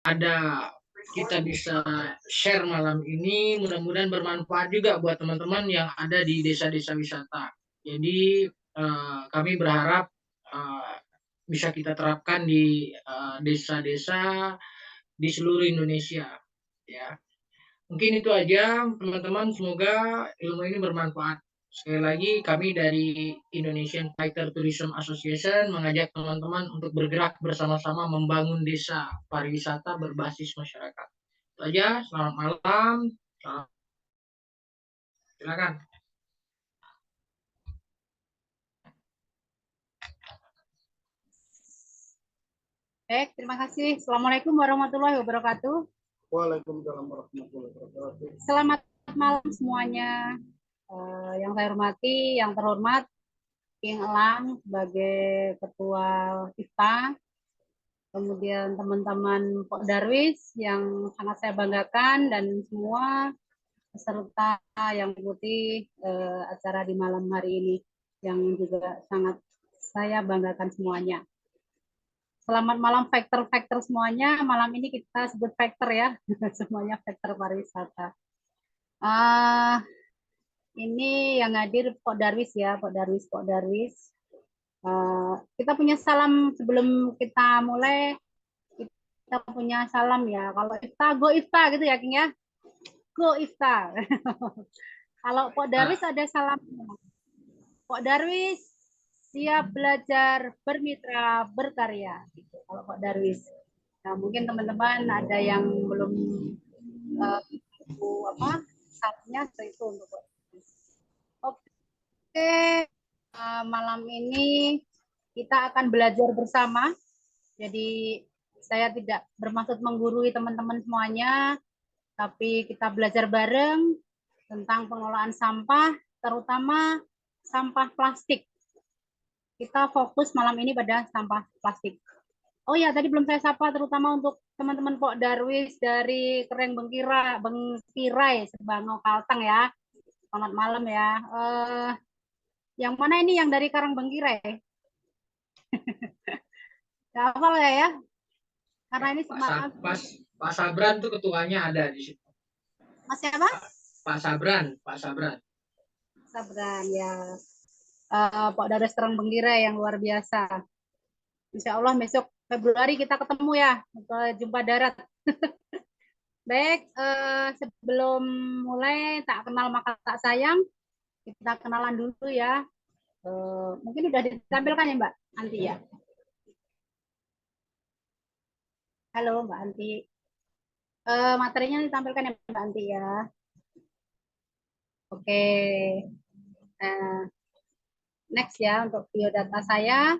ada kita bisa share malam ini, mudah-mudahan bermanfaat juga buat teman-teman yang ada di desa-desa wisata. Jadi kami berharap uh, bisa kita terapkan di desa-desa di seluruh Indonesia. Ya, mungkin itu aja teman-teman. Semoga ilmu ini bermanfaat. Sekali lagi kami dari Indonesian Fighter Tourism Association mengajak teman-teman untuk bergerak bersama-sama membangun desa pariwisata berbasis masyarakat. Itu aja. Selamat malam. Silakan. Baik, terima kasih. Assalamualaikum warahmatullahi wabarakatuh. Waalaikumsalam warahmatullahi wabarakatuh. Selamat malam semuanya. Yang saya hormati, yang terhormat, King Elang sebagai Ketua IFTA, kemudian teman-teman Pak Darwis yang sangat saya banggakan, dan semua peserta yang mengikuti acara di malam hari ini yang juga sangat saya banggakan semuanya. Selamat malam factor-factor semuanya. Malam ini kita sebut factor ya, semuanya factor pariwisata. Ini yang hadir Pak Darwis ya, Pak Darwis. Kita punya salam sebelum kita mulai. Kita punya salam ya. Kalau Ifta, go Ifta gitu ya, King ya. Go Ifta. Kalau Pak Darwis ada salam. Pak Darwis siap belajar, bermitra, berkarya. Gitu. Kalau Pak Darwis. Nah, mungkin teman-teman ada yang belum saatnya itu untuk Pak Darwis. Oke, malam ini kita akan belajar bersama. Jadi saya tidak bermaksud menggurui teman-teman semuanya, tapi kita belajar bareng tentang pengelolaan sampah, terutama sampah plastik. Kita fokus malam ini pada sampah plastik. Oh ya, tadi belum saya sapa, terutama untuk teman-teman Pok Darwis dari Kereng Bengkirai, Sebango Kalteng ya. Selamat malam ya. Yang mana ini yang dari Karangbengkirai? Gak hafal ya? Karena ini Pak Sabran tuh ketuanya ada di situ. Mas siapa? Pak Sabran. Sabran ya. Pak Darwis Karangbengkirai yang luar biasa. Insya Allah besok Februari kita ketemu ya, jumpa darat. Baik, sebelum mulai tak kenal maka tak sayang, kita kenalan dulu ya. Mungkin sudah ditampilkan ya Mbak Anti ya. Halo Mbak Anti. Materinya ditampilkan ya Mbak Anti ya. Oke. Next ya untuk biodata saya.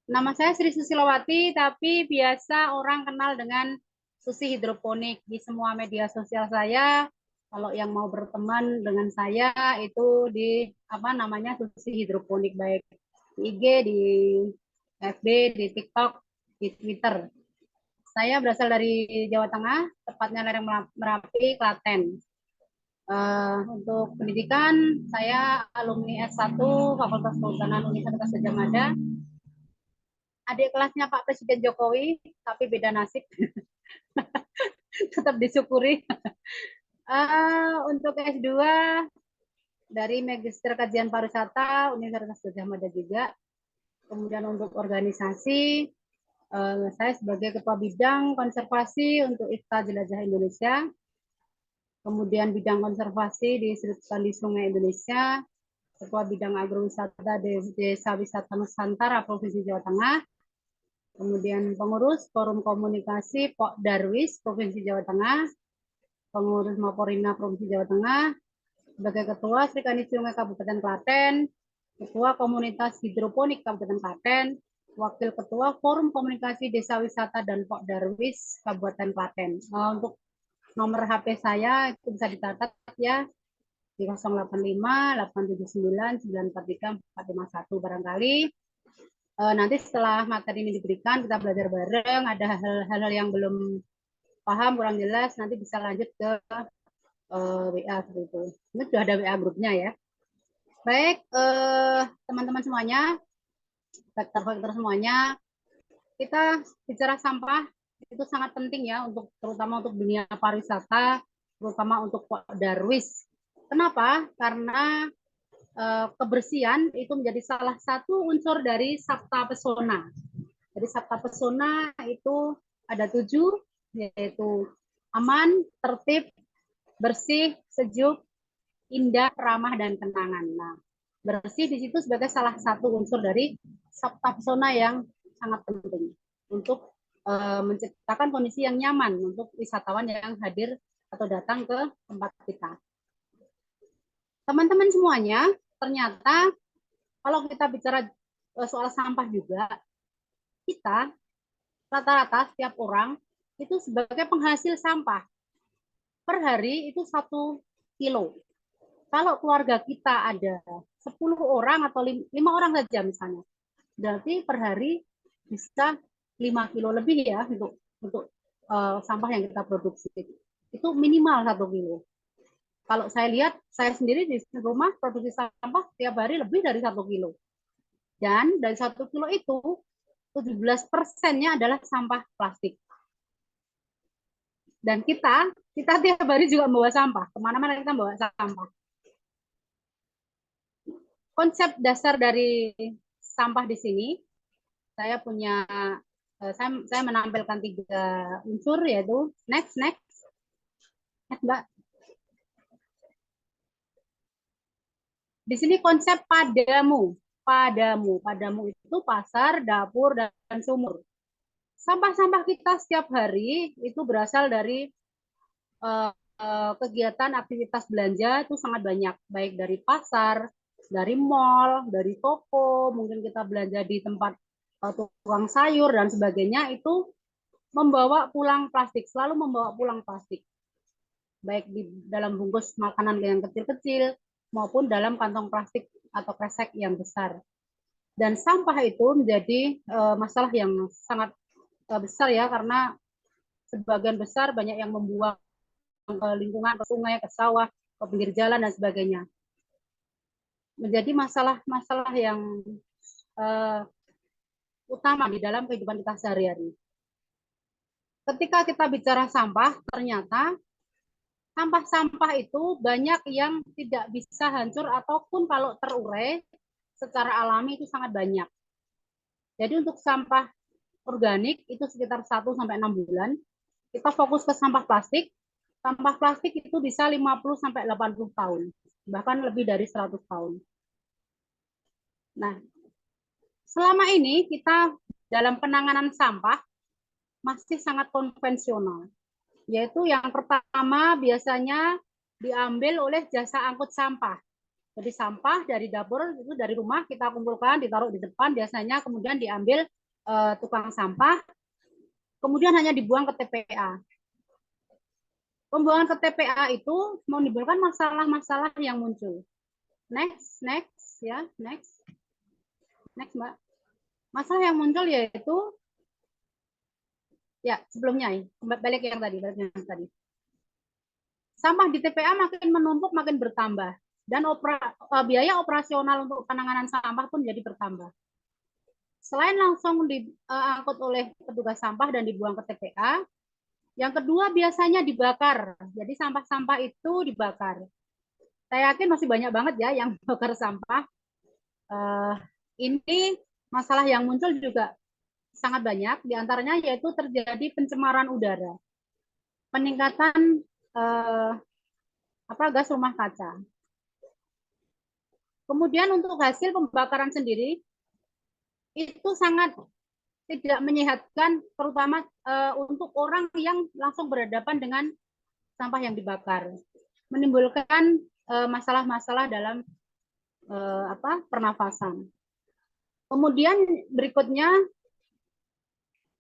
Nama saya Sri Susilowati, tapi biasa orang kenal dengan Susi Hidroponik di semua media sosial saya. Kalau yang mau berteman dengan saya itu di namanya Susi Hidroponik, baik di IG, di FB, di TikTok, di Twitter. Saya berasal dari Jawa Tengah, tepatnya lereng Merapi, Klaten. Untuk pendidikan, saya alumni S1 Fakultas Kehutanan Universitas Gadjah Mada. Adik kelasnya Pak Presiden Jokowi, tapi beda nasib. Tetap disyukuri. Untuk S2 dari Magister Kajian Pariwisata Universitas Gadjah Mada juga. Kemudian untuk organisasi, saya sebagai Ketua Bidang Konservasi untuk IFTA Jelajah Indonesia. Kemudian bidang konservasi di Sudut Pandang Sungai Indonesia, Ketua Bidang Agrowisata Desa Wisata Nusantara Provinsi Jawa Tengah. Kemudian pengurus Forum Komunikasi Pok Darwis Provinsi Jawa Tengah, pengurus Maporina Provinsi Jawa Tengah, sebagai Ketua Serikandi Sungai Kabupaten Klaten, Ketua Komunitas Hidroponik Kabupaten Klaten, Wakil Ketua Forum Komunikasi Desa Wisata dan Pok Darwis Kabupaten Klaten. Untuk nomor HP saya itu bisa dicatat ya di 085 879 943 451 barangkali. Nanti setelah materi ini diberikan, kita belajar bareng, ada hal-hal yang belum paham, kurang jelas, nanti bisa lanjut ke WA seperti itu. Ini sudah ada WA grupnya ya. Baik, teman-teman semuanya, faktor-faktor semuanya, kita bicara sampah itu sangat penting ya terutama untuk dunia pariwisata, terutama untuk Darwis. Kenapa? Karena kebersihan itu menjadi salah satu unsur dari Sabta Pesona. Jadi Sabta Pesona itu ada 7, yaitu aman, tertib, bersih, sejuk, indah, ramah, dan kenangan. Nah, bersih di situ sebagai salah satu unsur dari Sabta Pesona yang sangat penting untuk menciptakan kondisi yang nyaman untuk wisatawan yang hadir atau datang ke tempat kita. Teman-teman semuanya, ternyata kalau kita bicara soal sampah juga, kita rata-rata setiap orang itu sebagai penghasil sampah per hari itu 1 kilo. Kalau keluarga kita ada 10 orang atau 5 orang saja misalnya, berarti per hari bisa 5 kilo lebih ya untuk sampah yang kita produksi. Itu minimal 1 kilo. Kalau saya lihat, saya sendiri di rumah produksi sampah tiap hari lebih dari 1 kilo. Dan dari 1 kilo itu, 17%-nya adalah sampah plastik. Dan kita tiap hari juga membawa sampah. Kemana-mana kita membawa sampah. Konsep dasar dari sampah di sini, saya menampilkan 3 unsur, yaitu next, Mbak. Di sini konsep padamu itu pasar, dapur, dan sumur. Sampah-sampah kita setiap hari itu berasal dari kegiatan aktivitas belanja itu sangat banyak, baik dari pasar, dari mall, dari toko, mungkin kita belanja di tempat tukang sayur dan sebagainya, itu membawa pulang plastik, selalu membawa pulang plastik, baik di dalam bungkus makanan yang kecil-kecil maupun dalam kantong plastik atau kresek yang besar. Dan sampah itu menjadi masalah yang sangat besar ya, karena sebagian besar banyak yang membuang ke lingkungan, ke sungai, ke sawah, ke pinggir jalan dan sebagainya. Menjadi masalah-masalah yang utama di dalam kehidupan kita sehari-hari. Ketika kita bicara sampah, ternyata sampah-sampah itu banyak yang tidak bisa hancur ataupun kalau terurai secara alami itu sangat banyak. Jadi untuk sampah organik itu sekitar 1-6 bulan. Kita fokus ke sampah plastik. Sampah plastik itu bisa 50-80 tahun, bahkan lebih dari 100 tahun. Nah, selama ini kita dalam penanganan sampah masih sangat konvensional, yaitu yang pertama biasanya diambil oleh jasa angkut sampah. Jadi sampah dari dapur itu dari rumah kita kumpulkan, ditaruh di depan biasanya, kemudian diambil tukang sampah, kemudian hanya dibuang ke TPA. Pembuangan ke TPA itu menimbulkan masalah-masalah yang muncul. Next, Mbak. Masalah yang muncul yaitu, ya sebelumnya, balik yang tadi. Sampah di TPA makin menumpuk, makin bertambah. Dan biaya operasional untuk penanganan sampah pun jadi bertambah. Selain langsung diangkut oleh petugas sampah dan dibuang ke TPA, yang kedua biasanya dibakar. Jadi sampah-sampah itu dibakar. Saya yakin masih banyak banget ya yang bakar sampah. Ini masalah yang muncul juga sangat banyak. Di antaranya yaitu terjadi pencemaran udara, peningkatan gas rumah kaca. Kemudian untuk hasil pembakaran sendiri itu sangat tidak menyehatkan, terutama untuk orang yang langsung berhadapan dengan sampah yang dibakar, menimbulkan masalah-masalah dalam pernafasan. Kemudian berikutnya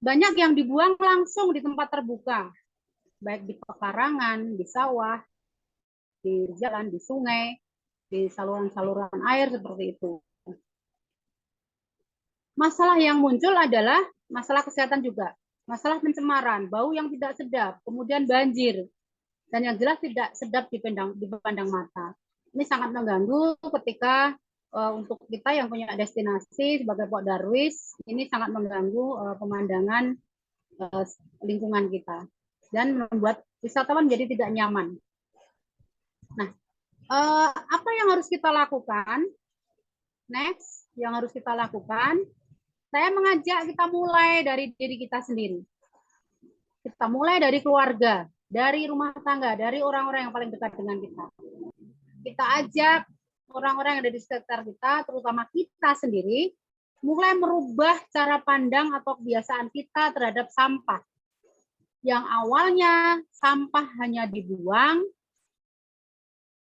banyak yang dibuang langsung di tempat terbuka, baik di pekarangan, di sawah, di jalan, di sungai, di saluran-saluran air seperti itu. Masalah yang muncul adalah masalah kesehatan juga, masalah pencemaran, bau yang tidak sedap, kemudian banjir, dan yang jelas tidak sedap dipandang mata. Ini sangat mengganggu ketika untuk kita yang punya destinasi sebagai Pok Darwis, ini sangat mengganggu pemandangan lingkungan kita dan membuat wisatawan jadi tidak nyaman. Nah, apa yang harus kita lakukan? Next, yang harus kita lakukan, saya mengajak kita mulai dari diri kita sendiri. Kita mulai dari keluarga, dari rumah tangga, dari orang-orang yang paling dekat dengan kita. Kita ajak orang-orang yang ada di sekitar kita, terutama kita sendiri, mulai merubah cara pandang atau kebiasaan kita terhadap sampah. Yang awalnya sampah hanya dibuang,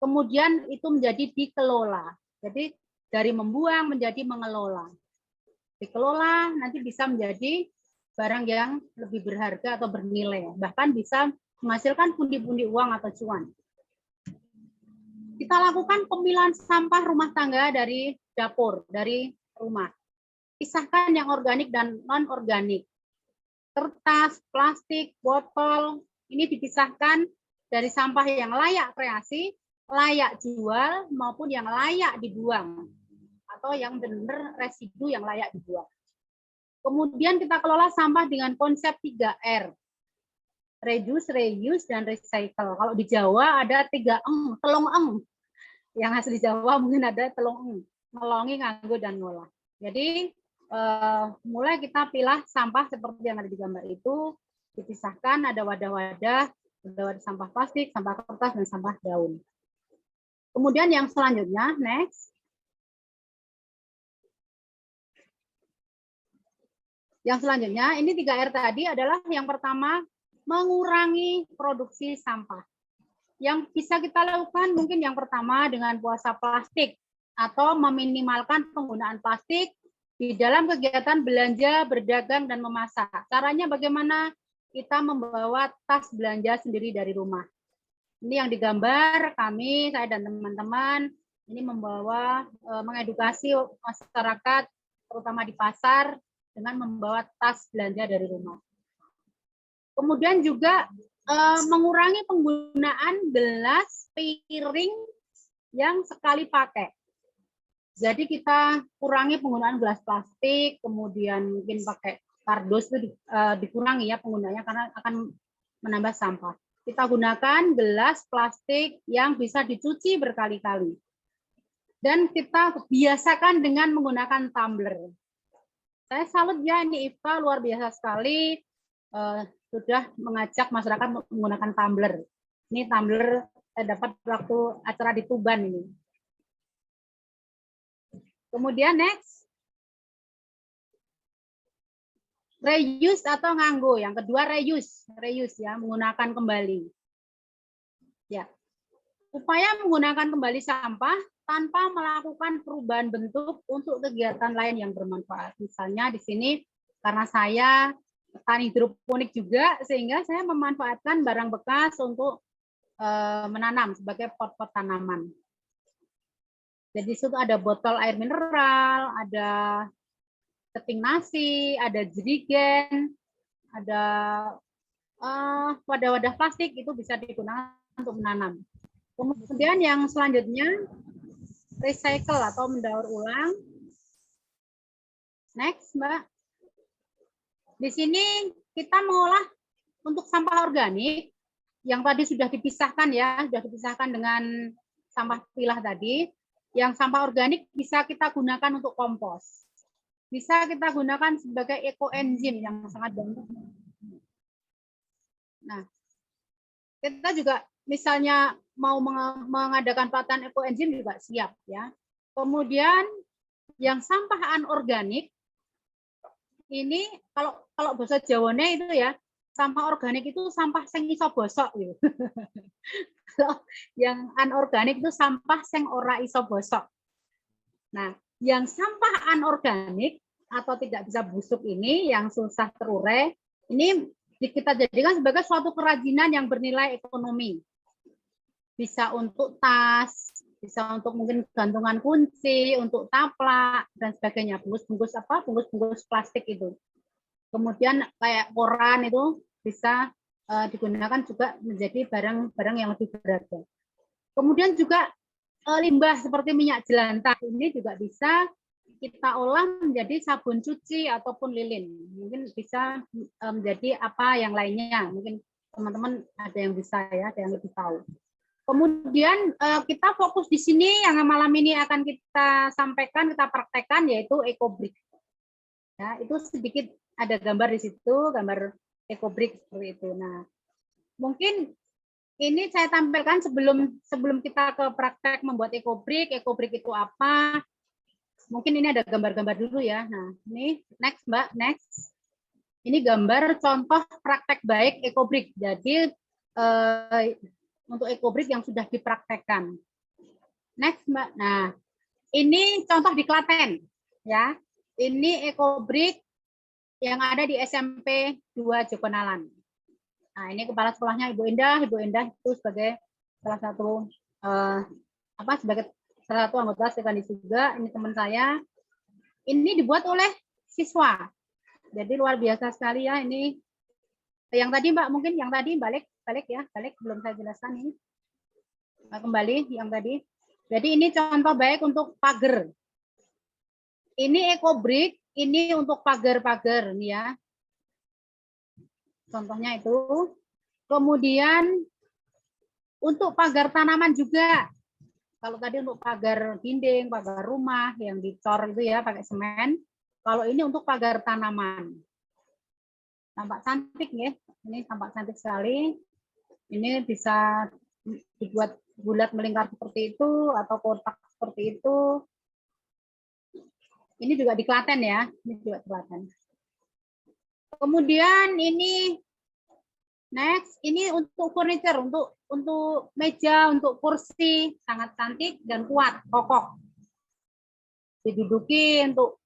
kemudian itu menjadi dikelola. Jadi dari membuang menjadi mengelola. Dikelola nanti bisa menjadi barang yang lebih berharga atau bernilai, bahkan bisa menghasilkan pundi-pundi uang atau cuan. Kita lakukan pemilahan sampah rumah tangga dari dapur, dari rumah. Pisahkan yang organik dan non-organik. Kertas, plastik, botol, ini dipisahkan dari sampah yang layak kreasi, layak jual, maupun yang layak dibuang. Atau yang benar residu yang layak dibuang. Kemudian kita kelola sampah dengan konsep 3R. Reduce, reuse, dan recycle. Kalau di Jawa ada 3 telung Yang asli Jawa mungkin ada telung ngelongi, nganggo, dan ngolah. Jadi mulai kita pilah sampah seperti yang ada di gambar itu, dipisahkan, ada wadah-wadah sampah plastik, sampah kertas, dan sampah daun. Kemudian yang selanjutnya, next. Yang selanjutnya, ini 3R tadi adalah yang pertama, mengurangi produksi sampah. Yang bisa kita lakukan mungkin yang pertama dengan puasa plastik atau meminimalkan penggunaan plastik di dalam kegiatan belanja, berdagang, dan memasak. Caranya bagaimana? Kita membawa tas belanja sendiri dari rumah. Ini yang digambar kami, saya dan teman-teman, ini membawa, mengedukasi masyarakat, terutama di pasar, dengan membawa tas belanja dari rumah. Kemudian juga mengurangi penggunaan gelas, piring yang sekali pakai. Jadi kita kurangi penggunaan gelas plastik, kemudian mungkin pakai kardus itu dikurangi ya penggunaannya karena akan menambah sampah. Kita gunakan gelas plastik yang bisa dicuci berkali-kali. Dan kita biasakan dengan menggunakan tumbler. Saya salut ya, ini IFA luar biasa sekali sudah mengajak masyarakat menggunakan tumbler. Ini tumbler saya dapat waktu acara di Tuban ini. Kemudian next. Reuse atau nganggo. Yang kedua reuse. Reuse ya, menggunakan kembali. Ya. Upaya menggunakan kembali sampah tanpa melakukan perubahan bentuk untuk kegiatan lain yang bermanfaat. Misalnya di sini karena saya petani hidroponik juga, sehingga saya memanfaatkan barang bekas untuk menanam sebagai pot-pot tanaman. Jadi di situ ada botol air mineral, ada keping nasi, ada jerigen, ada wadah-wadah plastik, itu bisa digunakan untuk menanam. Kemudian yang selanjutnya recycle atau mendaur ulang. Next, Mbak. Di sini kita mengolah untuk sampah organik yang tadi sudah dipisahkan ya, sudah dipisahkan dengan sampah pilah tadi. Yang sampah organik bisa kita gunakan untuk kompos. Bisa kita gunakan sebagai ekoenzim yang sangat bagus. Nah, kita juga misalnya mau mengadakan pelatihan ekoenzim juga siap ya. Kemudian yang sampah anorganik ini kalau bahasa Jawane itu ya, sampah organik itu sampah sing iso bosok gitu. Kalau yang anorganik itu sampah sing ora iso bosok. Nah, yang sampah anorganik atau tidak bisa busuk ini yang susah terurai, ini kita jadikan sebagai suatu kerajinan yang bernilai ekonomi. Bisa untuk tas, bisa untuk mungkin gantungan kunci, untuk taplak dan sebagainya, bungkus-bungkus apa, bungkus-bungkus plastik itu. Kemudian kayak koran itu bisa digunakan juga menjadi barang-barang yang lebih berharga. Kemudian juga limbah seperti minyak jelantah ini juga bisa kita olah menjadi sabun cuci ataupun lilin. Mungkin bisa menjadi apa yang lainnya. Mungkin teman-teman ada yang bisa ya, ada yang lebih tahu. Kemudian kita fokus di sini yang malam ini akan kita sampaikan, kita praktekkan yaitu EcoBrick. Ya, itu sedikit ada gambar di situ, gambar EcoBrick seperti itu. Nah, mungkin ini saya tampilkan sebelum kita ke praktek membuat EcoBrick. EcoBrick itu apa? Mungkin ini ada gambar-gambar dulu ya. Nah, ini next Mbak, next. Ini gambar contoh praktek baik EcoBrick. Jadi untuk EcoBrick yang sudah dipraktekkan. Next Mbak. Nah, ini contoh di Klaten ya. Ini EcoBrick yang ada di SMP 2 Jogonalan. Nah, ini kepala sekolahnya Ibu Indah. Ibu Indah itu sebagai salah satu sebagai salah satu anggota Sekanis juga. Ini teman saya. Ini dibuat oleh siswa. Jadi luar biasa sekali ya ini. Yang tadi Mbak, mungkin yang tadi balik ya, balik belum saya jelaskan ini. Kembali yang tadi. Jadi ini contoh baik untuk pagar. Ini EcoBrick, ini untuk pagar-pagar nih ya. Contohnya itu. Kemudian untuk pagar tanaman juga. Kalau tadi untuk pagar dinding, pagar rumah yang dicor itu ya pakai semen. Kalau ini untuk pagar tanaman. Tampak cantik ya. Ini tampak cantik sekali. Ini bisa dibuat bulat melingkar seperti itu atau kotak seperti itu. Ini juga di Klaten ya. Ini juga di Klaten. Kemudian ini next, ini untuk furniture, untuk meja, untuk kursi, sangat cantik dan kuat, kokoh. Diduduki untuk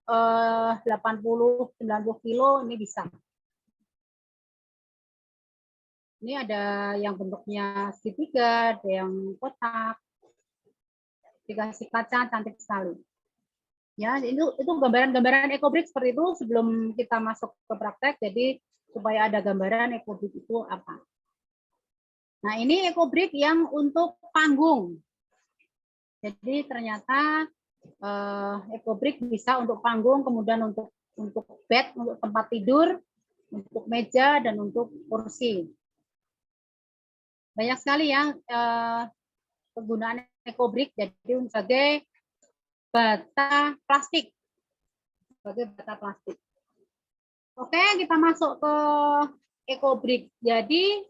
80-90 kilo ini bisa. Ini ada yang bentuknya segitiga, ada yang kotak, dikasih kaca, cantik sekali. Ya, itu gambaran-gambaran EcoBrick seperti itu sebelum kita masuk ke praktek. Jadi supaya ada gambaran EcoBrick itu apa. Nah, ini EcoBrick yang untuk panggung. Jadi ternyata EcoBrick bisa untuk panggung, kemudian untuk bed, untuk tempat tidur, untuk meja dan untuk kursi. Banyak sekali ya penggunaan EcoBrick jadi sebagai bata plastik. Sebagai bata plastik. Oke, kita masuk ke EcoBrick. Jadi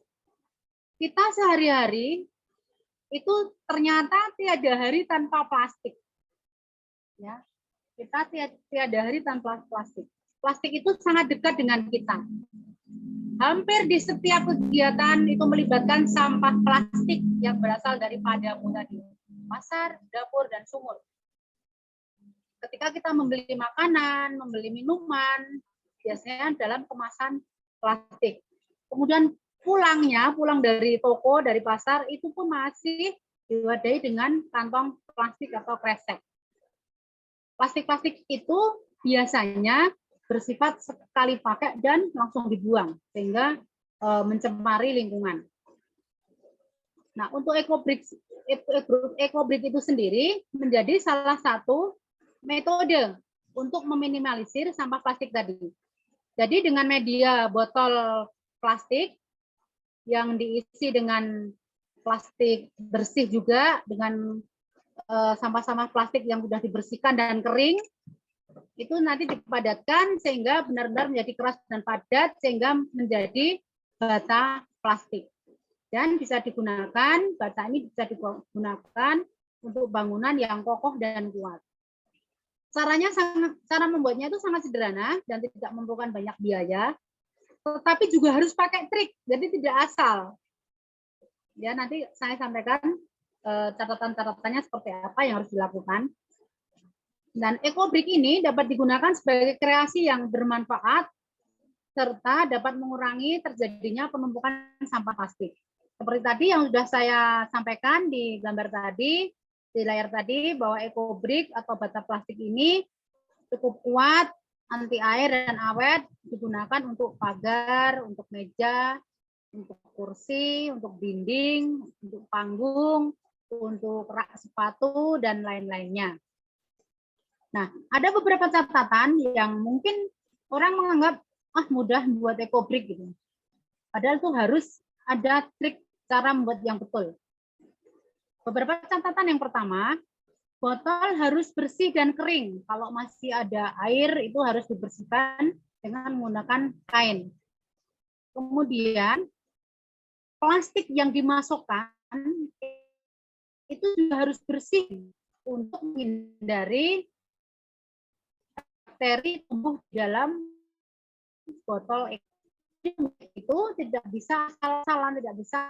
kita sehari-hari itu ternyata tiada hari tanpa plastik. Ya, kita tiada hari tanpa plastik. Plastik itu sangat dekat dengan kita. Hampir di setiap kegiatan itu melibatkan sampah plastik yang berasal dari padamu tadi. Pasar, dapur, dan sumur. Ketika kita membeli makanan, membeli minuman, biasanya dalam kemasan plastik. Kemudian pulang dari toko, dari pasar, itu pun masih diwadahi dengan kantong plastik atau kresek. Plastik-plastik itu biasanya bersifat sekali pakai dan langsung dibuang, sehingga mencemari lingkungan. Nah, untuk EcoBrick itu sendiri menjadi salah satu metode untuk meminimalisir sampah plastik tadi. Jadi dengan media botol plastik yang diisi dengan plastik bersih juga, dengan sampah-sampah plastik yang sudah dibersihkan dan kering, itu nanti dipadatkan sehingga benar-benar menjadi keras dan padat, sehingga menjadi bata plastik. Dan bisa digunakan, bata ini bisa digunakan untuk bangunan yang kokoh dan kuat. Cara membuatnya itu sangat sederhana dan tidak memerlukan banyak biaya, tetapi juga harus pakai trik, jadi tidak asal. Ya, nanti saya sampaikan catatan-catatannya seperti apa yang harus dilakukan. Dan EcoBrick ini dapat digunakan sebagai kreasi yang bermanfaat serta dapat mengurangi terjadinya penumpukan sampah plastik. Seperti tadi yang sudah saya sampaikan di gambar tadi, di layar tadi, bahwa EcoBrick atau bata plastik ini cukup kuat, anti air dan awet, digunakan untuk pagar, untuk meja, untuk kursi, untuk dinding, untuk panggung, untuk rak sepatu, dan lain-lainnya. Nah, ada beberapa catatan yang mungkin orang menganggap mudah membuat ekobrik gitu. Padahal itu harus ada trik cara membuat yang betul. Beberapa catatan yang pertama, botol harus bersih dan kering. Kalau masih ada air itu harus dibersihkan dengan menggunakan kain. Kemudian plastik yang dimasukkan itu juga harus bersih untuk menghindari bakteri tumbuh di dalam botol itu. Tidak bisa salah-salah, tidak bisa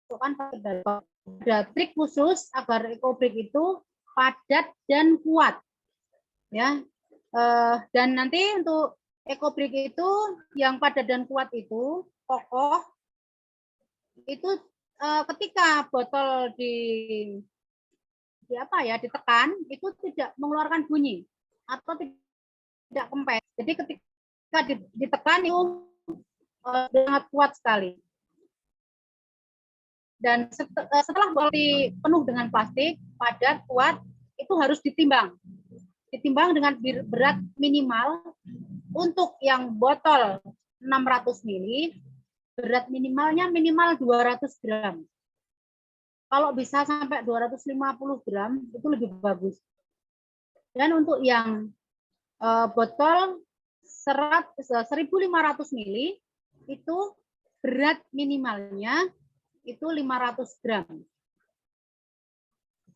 masukkan ke dalam. Ada trik khusus agar ekobrik itu padat dan kuat, ya. Dan nanti untuk ekobrik itu yang padat dan kuat itu kokoh itu ketika botol ditekan itu tidak mengeluarkan bunyi atau tidak kempes. Jadi ketika ditekan itu sangat kuat sekali. Dan setelah botol penuh dengan plastik padat kuat itu harus ditimbang dengan berat minimal. Untuk yang botol 600 ml berat minimalnya minimal 200 gram. Kalau bisa sampai 250 gram itu lebih bagus. Dan untuk yang botol 1500 ml itu berat minimalnya itu 500 gram.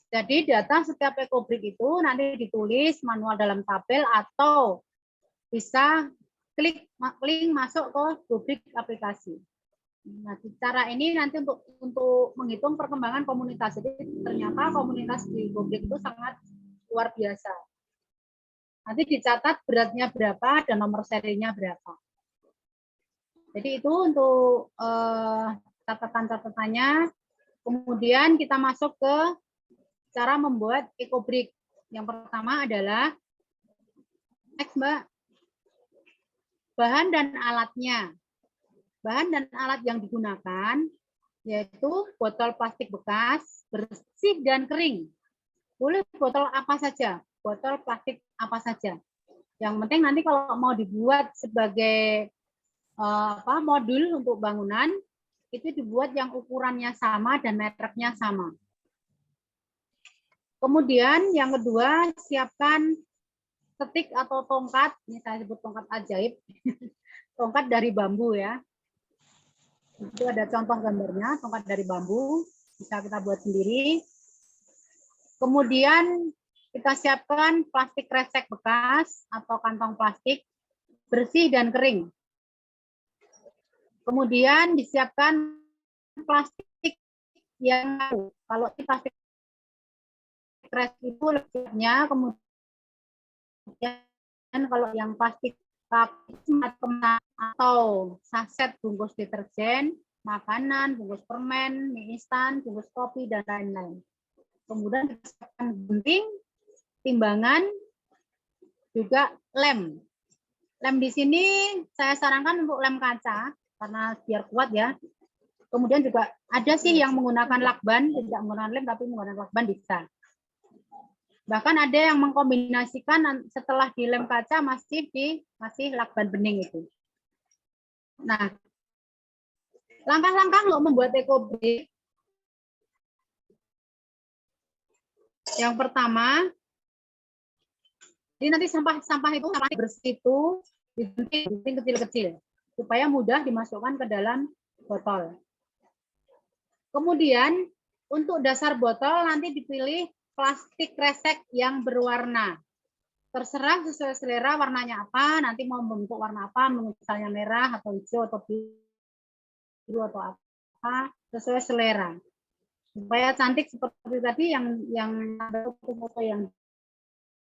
Jadi data setiap ekobrik itu nanti ditulis manual dalam tabel atau bisa klik link masuk ke rubrik aplikasi. Nah, cara ini nanti untuk menghitung perkembangan komunitas. Jadi ternyata komunitas di rubrik itu sangat luar biasa. Nanti dicatat beratnya berapa dan nomor serinya berapa. Jadi itu untuk catatan-catatannya. Kemudian kita masuk ke cara membuat ekobrik. Yang pertama adalah Mbak, bahan dan alatnya. Bahan dan alat yang digunakan yaitu botol plastik bekas, bersih dan kering. Boleh botol apa saja, botol plastik apa saja. Yang penting nanti kalau mau dibuat sebagai modul untuk bangunan, itu dibuat yang ukurannya sama dan mereknya sama. Kemudian yang kedua, siapkan setik atau tongkat, ini saya sebut tongkat ajaib, tongkat dari bambu ya. Itu ada contoh gambarnya, tongkat dari bambu, bisa kita buat sendiri. Kemudian kita siapkan plastik kresek bekas atau kantong plastik bersih dan kering. Kemudian disiapkan plastik yang kalau di plastik kresek itu lebihnya, kemudian kalau yang plastik atau saset bungkus deterjen, makanan, bungkus permen, mie instan, bungkus kopi, dan lain-lain. Kemudian disiapkan gunting, timbangan, juga lem. Lem di sini saya sarankan untuk lem kaca karena biar kuat ya. Kemudian juga ada sih yang menggunakan lakban, tidak menggunakan lem tapi menggunakan lakban bisa. Bahkan ada yang mengkombinasikan setelah dilem kaca masih lakban bening itu. Nah, langkah-langkah untuk membuat ekobrik. Yang pertama, jadi nanti sampah itu bersih itu digunting kecil-kecil supaya mudah dimasukkan ke dalam botol. Kemudian untuk dasar botol nanti dipilih plastik kresek yang berwarna. Terserah sesuai selera warnanya apa, nanti mau membentuk warna apa, misalnya merah atau hijau atau biru atau apa, sesuai selera. Supaya cantik seperti tadi yang ada foto yang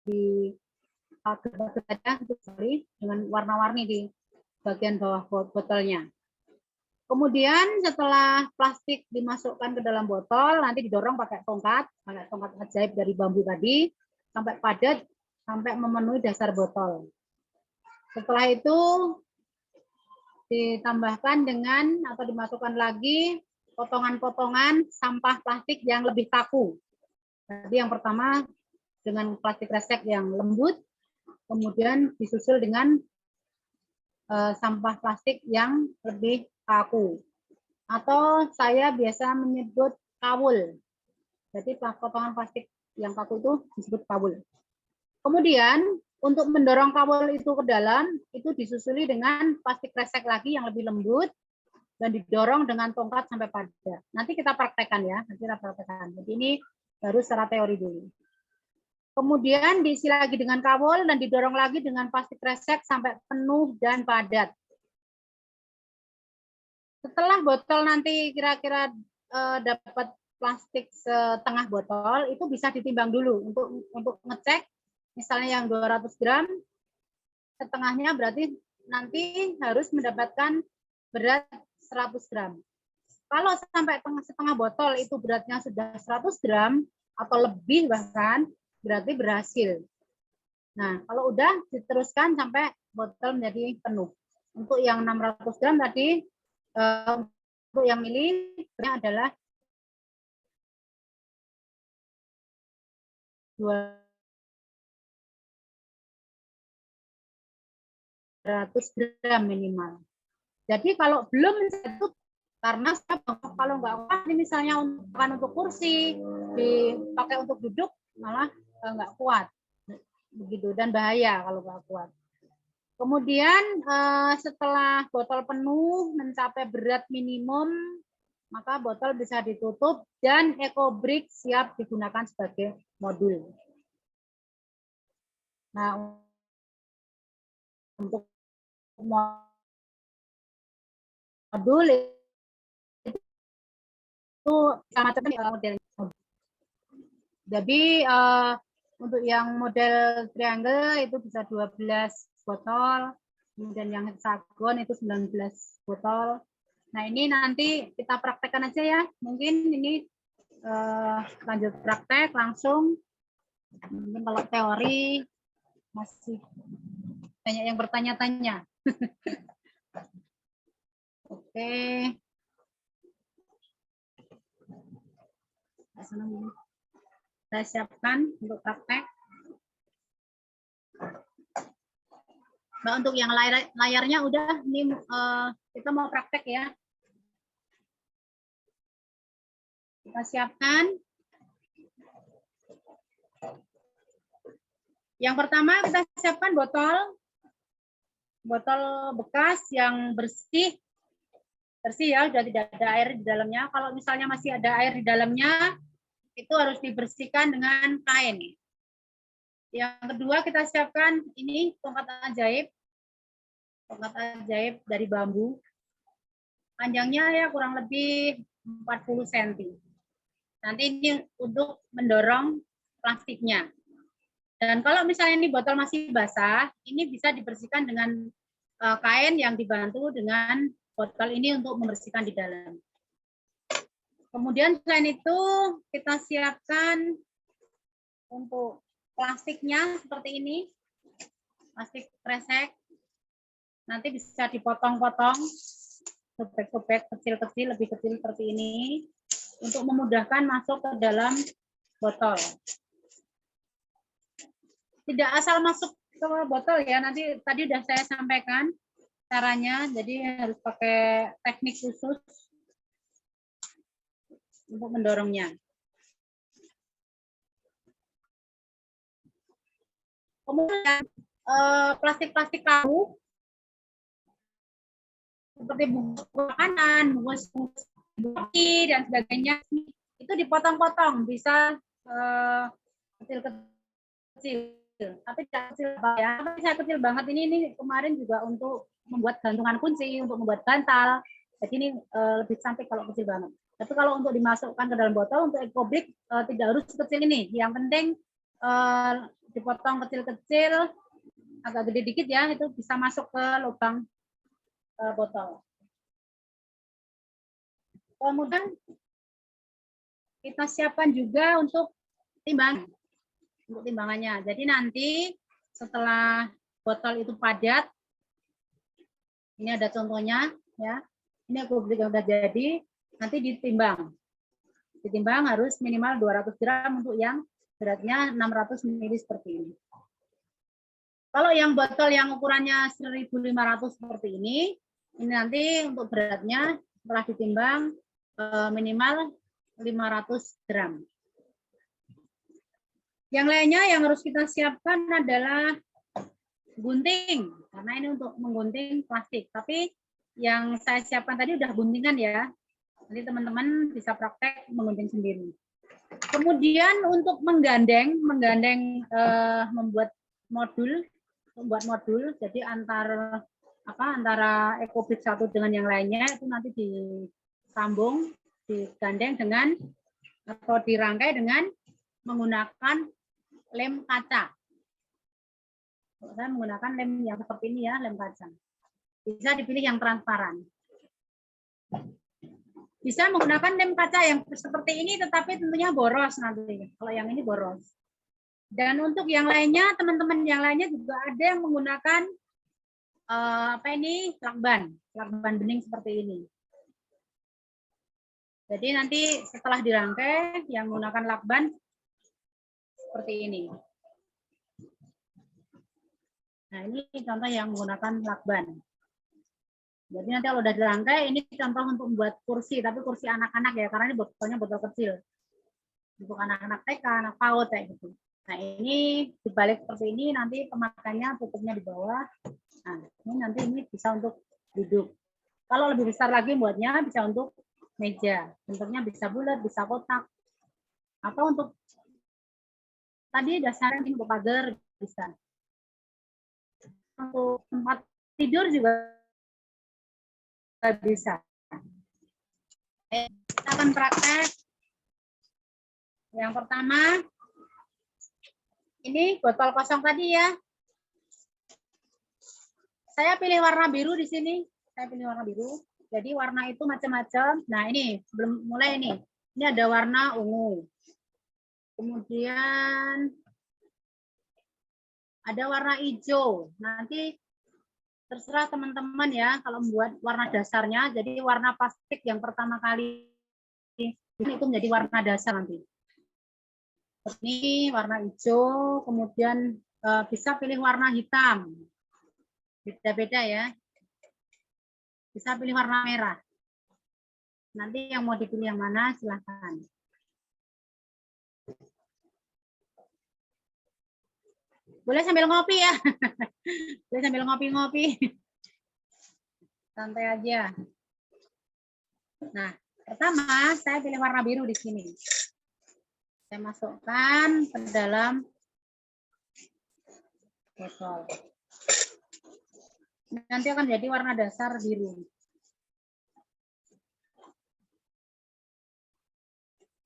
di dengan warna-warni di bagian bawah botolnya. Kemudian setelah plastik dimasukkan ke dalam botol, nanti didorong pakai tongkat ajaib dari bambu tadi sampai padat, sampai memenuhi dasar botol. Setelah itu ditambahkan dengan atau dimasukkan lagi potongan-potongan sampah plastik yang lebih kaku. Jadi yang pertama dengan plastik kresek yang lembut, kemudian disusul dengan sampah plastik yang lebih kaku. Atau saya biasa menyebut kawul. Jadi potongan plastik yang kaku itu disebut kawul. Kemudian untuk mendorong kawul itu ke dalam, itu disusuli dengan plastik kresek lagi yang lebih lembut dan didorong dengan tongkat sampai padat. Nanti kita praktekkan ya, nanti kita praktekkan. Jadi ini baru secara teori dulu. Kemudian diisi lagi dengan kawul dan didorong lagi dengan plastik kresek sampai penuh dan padat. Setelah botol nanti kira-kira dapat plastik setengah botol, itu bisa ditimbang dulu untuk ngecek. Misalnya yang 200 gram, setengahnya berarti nanti harus mendapatkan berat 100 gram. Kalau sampai setengah botol itu beratnya sudah 100 gram atau lebih bahkan, berarti berhasil. Nah, kalau udah diteruskan sampai botol menjadi penuh. Untuk yang 600 gram tadi, untuk yang mili adalah 200 gram minimal. Jadi kalau belum itu karena kalau nggak kuat, misalnya untuk kursi, dipakai untuk duduk malah nggak kuat, begitu, dan bahaya kalau nggak kuat. Kemudian setelah botol penuh mencapai berat minimum, maka botol bisa ditutup dan EcoBrick siap digunakan sebagai modul. Nah, untuk modul itu macam-macam modelnya. Jadi untuk yang model triangle itu bisa 12 botol, kemudian yang hexagon itu 19 botol. Nah, ini nanti kita praktekkan aja ya. Mungkin ini lanjut praktek langsung. Mungkin kalau teori masih banyak yang bertanya-tanya. Oke. Saya siapkan untuk praktek. Nah, untuk yang layarnya udah, ini kita mau praktek ya. Kita siapkan. Yang pertama kita siapkan botol bekas yang bersih ya, sudah tidak ada air di dalamnya. Kalau misalnya masih ada air di dalamnya, itu harus dibersihkan dengan kain. Yang kedua kita siapkan ini tongkat ajaib dari bambu. Panjangnya ya kurang lebih 40 cm. Nanti ini untuk mendorong plastiknya. Dan kalau misalnya ini botol masih basah, ini bisa dibersihkan dengan kain yang dibantu dengan botol ini untuk membersihkan di dalam. Kemudian selain itu kita siapkan untuk plastiknya seperti ini, plastik kresek. Nanti bisa dipotong-potong, sobek-sobek kecil-kecil, lebih kecil seperti ini, untuk memudahkan masuk ke dalam botol. Tidak asal masuk ke botol ya, nanti tadi sudah saya sampaikan caranya, jadi harus pakai teknik khusus untuk mendorongnya. Kemudian plastik-plastik kaku seperti bungkus makanan, bungkus roti dan sebagainya, itu dipotong-potong, bisa kecil-kecil. Tapi tidak kecil ya, tapi saya kecil banget ini kemarin juga untuk membuat gantungan kunci, untuk membuat bantal. Jadi ini lebih cantik kalau kecil banget. Tapi kalau untuk dimasukkan ke dalam botol untuk EcoBrick tidak harus kecil ini. Yang penting dipotong kecil-kecil, agak gede dikit ya, itu bisa masuk ke lubang botol. Kemudian kita siapkan juga untuk timbangan. Untuk timbangannya. Jadi nanti setelah botol itu padat, ini ada contohnya ya. Ini EcoBrick yang sudah jadi. nanti ditimbang. Ditimbang harus minimal 200 gram untuk yang beratnya 600 ml seperti ini. Kalau yang botol yang ukurannya 1.500 seperti ini nanti untuk beratnya setelah ditimbang minimal 500 gram. Yang lainnya yang harus kita siapkan adalah gunting, karena ini untuk menggunting plastik. Tapi yang saya siapkan tadi udah guntingan ya. Nanti teman-teman bisa praktek menggunting sendiri. Kemudian untuk menggandeng membuat modul, jadi antara EcoBrik satu dengan yang lainnya itu nanti disambung, digandeng dengan atau dirangkai dengan menggunakan lem kaca. Saya menggunakan lem yang seperti ini ya, lem kaca. Bisa dipilih yang transparan. Bisa menggunakan lem kaca yang seperti ini, tetapi tentunya boros nanti. Kalau yang ini boros. Dan untuk yang lainnya, teman-teman yang lainnya juga ada yang menggunakan lakban bening seperti ini. Jadi nanti setelah dirangkai, yang menggunakan lakban seperti ini. Nah, ini contoh yang menggunakan lakban. Jadi nanti kalau udah dirangkai, ini contoh untuk membuat kursi, tapi kursi anak-anak ya, karena ini botolnya botol kecil. Untuk anak-anak TK, anak PAUD kayak gitu. Nah, ini dibalik seperti ini, nanti pemakaiannya tutupnya di bawah. Nah, ini bisa untuk duduk. Kalau lebih besar lagi buatnya bisa untuk meja. Bentuknya bisa bulat, bisa kotak. Atau untuk tadi dasarnya ini untuk pagar bisa. Untuk tempat tidur juga bisa. Kita akan praktek. Yang pertama, ini botol kosong tadi ya. Saya pilih warna biru di sini. Saya pilih warna biru. Jadi warna itu macam-macam. Nah ini sebelum mulai ini ada warna ungu. Kemudian ada warna hijau. Nanti terserah teman-teman ya kalau membuat warna dasarnya. Jadi warna plastik yang pertama kali ini itu menjadi warna dasar nanti. Ini warna hijau, kemudian bisa pilih warna hitam. Beda-beda ya. Bisa pilih warna merah. Nanti yang mau dipilih yang mana silahkan. Boleh sambil ngopi ya. Boleh sambil ngopi-ngopi. Santai aja. Nah, pertama saya pilih warna biru di sini. Saya masukkan ke dalam botol. Nanti akan jadi warna dasar biru.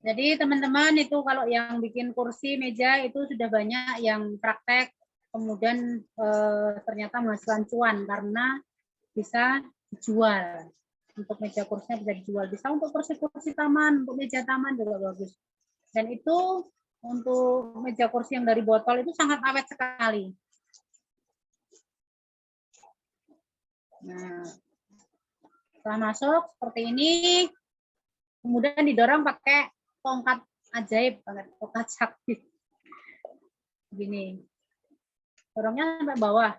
Jadi teman-teman itu kalau yang bikin kursi, meja itu sudah banyak yang praktek, kemudian ternyata menghasilkan cuan karena bisa dijual. Untuk meja kursinya bisa dijual, bisa untuk kursi-kursi taman, untuk meja taman juga bagus. Dan itu untuk meja kursi yang dari botol itu sangat awet sekali. Nah, setelah masuk seperti ini, kemudian didorong pakai tongkat ajaib, pakai tongkat sakti. Begini. Dorongnya sampai bawah.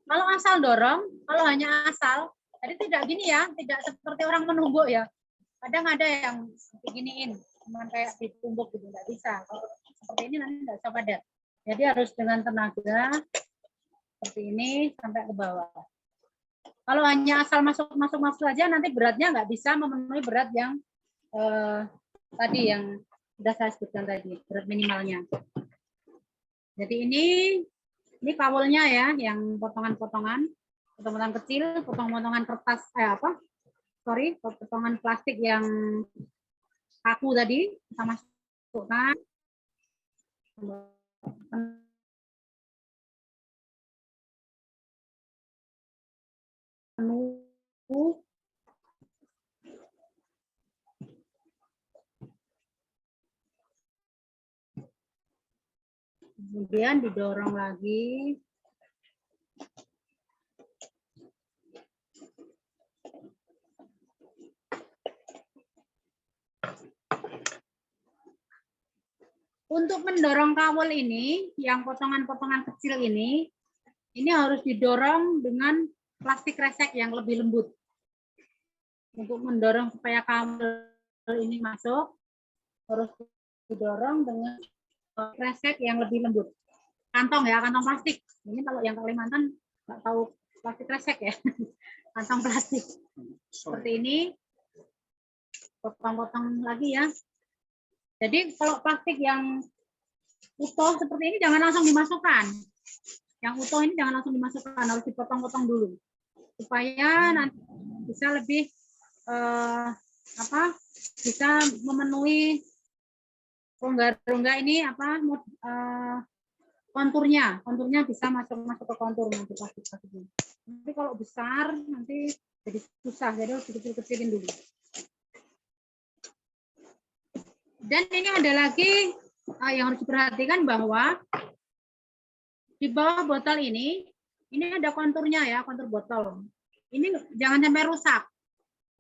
Kalau asal dorong, kalau hanya asal, jadi tidak gini ya, tidak seperti orang menumbuk ya. Kadang ada yang beginiin, cuma kayak ditumbuk gitu, nggak bisa. Kalau seperti ini nanti nggak bisa padat. Jadi harus dengan tenaga seperti ini sampai ke bawah. Kalau hanya asal masuk saja, nanti beratnya nggak bisa memenuhi berat yang tadi yang sudah saya sebutkan tadi, berat minimalnya. Jadi ini kawalnya ya, yang potongan-potongan kecil, potongan kertas, potongan plastik yang kaku tadi kita masukkan. Kemudian didorong lagi. Untuk mendorong kawul ini, yang potongan-potongan kecil ini harus didorong dengan plastik kresek yang lebih lembut. Untuk mendorong supaya kawul ini masuk, harus didorong dengan kresek yang lebih lembut. Kantong ya, kantong plastik. Ini kalau yang Kalimantan nggak tahu plastik kresek ya, kantong plastik. Seperti ini, potong-potong lagi ya. Jadi kalau plastik yang utuh seperti ini jangan langsung dimasukkan. Yang utuh ini jangan langsung dimasukkan, harus dipotong-potong dulu supaya nanti bisa lebih bisa memenuhi rongga-rongga ini konturnya bisa masuk ke kontur nanti plastik-plastiknya. Tapi kalau besar nanti jadi susah, jadi harus dikecil-kecilin dulu. Dan ini ada lagi yang harus diperhatikan bahwa di bawah botol ini ada konturnya ya, kontur botol. Ini jangan sampai rusak.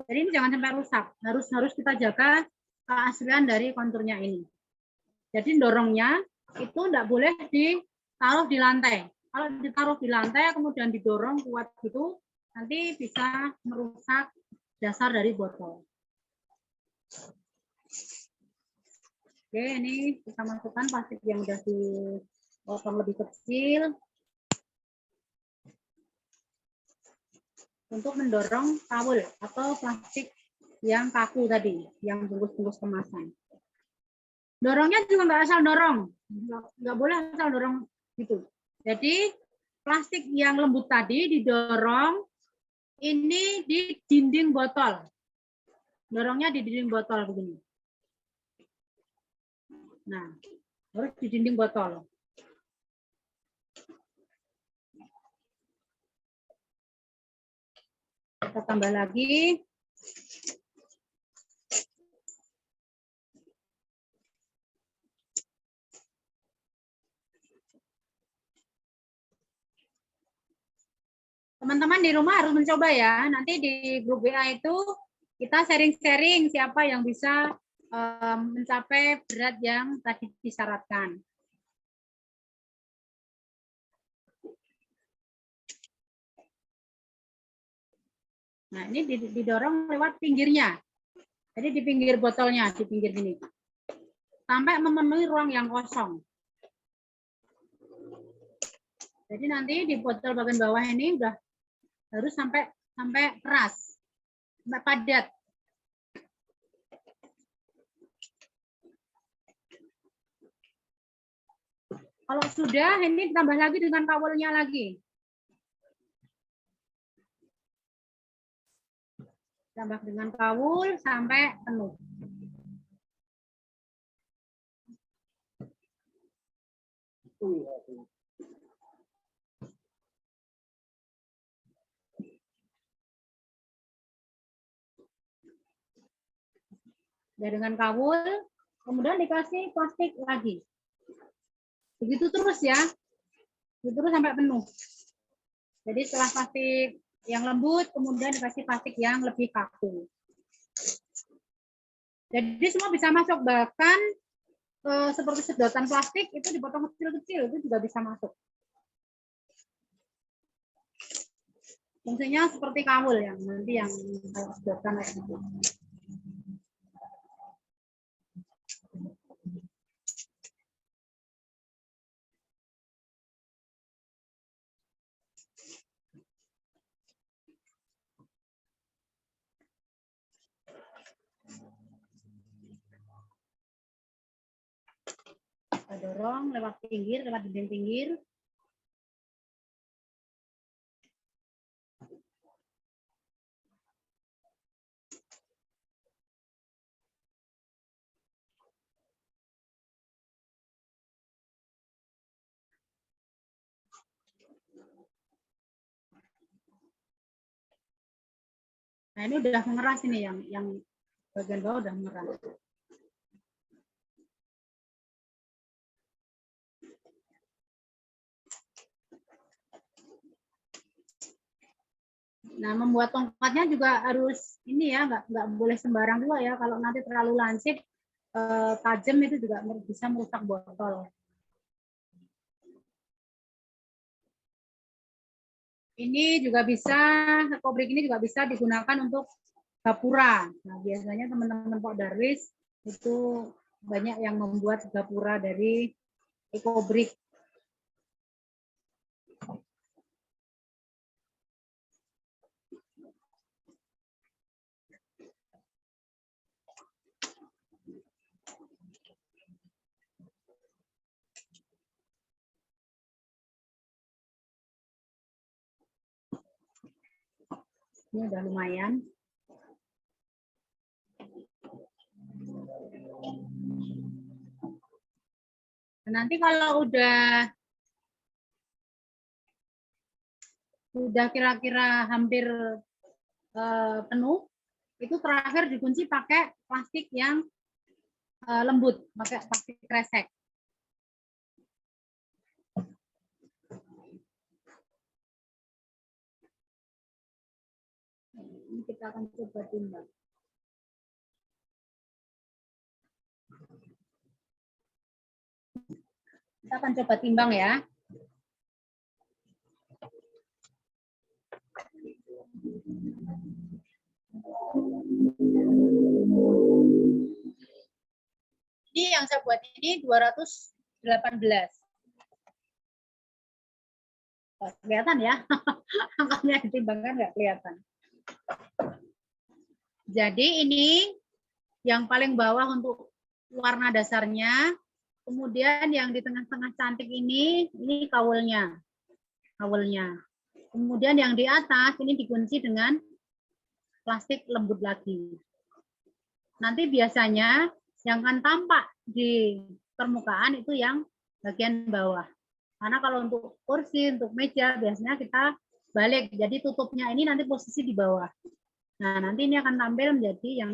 Jadi ini jangan sampai rusak. Harus kita jaga keaslian dari konturnya ini. Jadi dorongnya itu tidak boleh ditaruh di lantai. Kalau ditaruh di lantai kemudian didorong kuat gitu, nanti bisa merusak dasar dari botol. Oke, ini kita masukkan plastik yang sudah dipotong lebih kecil untuk mendorong kawul atau plastik yang kaku tadi, yang bungkus-bungkus kemasan. Dorongnya juga nggak asal dorong, nggak boleh asal dorong gitu. Jadi plastik yang lembut tadi didorong ini di dinding botol, dorongnya di dinding botol begini. Nah, harus di dinding botol. Kita tambah lagi. Teman-teman di rumah harus mencoba ya. Nanti di grup WA itu kita sharing-sharing siapa yang bisa mencapai berat yang tadi disyaratkan. Nah, ini didorong lewat pinggirnya. Jadi di pinggir botolnya, di pinggir ini. Sampai memenuhi ruang yang kosong. Jadi nanti di botol bagian bawah ini udah harus sampai keras, sampai padat. Kalau sudah, ini ditambah lagi dengan kawulnya lagi. Tambah dengan kawul sampai penuh. Ya, dengan kawul, kemudian dikasih plastik lagi. Begitu terus ya, begitu terus sampai penuh. Jadi setelah plastik yang lembut, kemudian dikasih plastik yang lebih kaku. Jadi semua bisa masuk, bahkan seperti sedotan plastik itu dipotong kecil-kecil, itu juga bisa masuk. Fungsinya seperti kawul yang nanti yang sedotan itu. Kita dorong lewat pinggir, lewat dinding pinggir. Nah, ini udah mengeras ini yang bagian bawah udah mengeras. Nah, membuat tongkatnya juga harus ini ya, nggak boleh sembarang juga ya. Kalau nanti terlalu lancip, tajam itu juga bisa merusak botol. Ini juga bisa, ekobrik ini juga bisa digunakan untuk gapura. Nah, biasanya teman-teman Pak Darwis itu banyak yang membuat gapura dari ekobrik. Ini udah lumayan. Nanti kalau udah kira-kira hampir penuh, itu terakhir dikunci pakai plastik yang lembut, pakai plastik kresek. Ini kita akan coba timbang. Kita akan coba timbang ya. Ini yang saya buat ini 218. Kelihatan ya, angkanya ditimbangkan nggak kelihatan. Jadi ini yang paling bawah untuk warna dasarnya, kemudian yang di tengah-tengah cantik ini kawulnya. Kemudian yang di atas ini dikunci dengan plastik lembut lagi. Nanti biasanya yang akan tampak di permukaan itu yang bagian bawah. Karena kalau untuk kursi, untuk meja, biasanya kita balik. Jadi tutupnya ini nanti posisi di bawah. Nah, nanti ini akan tampil menjadi yang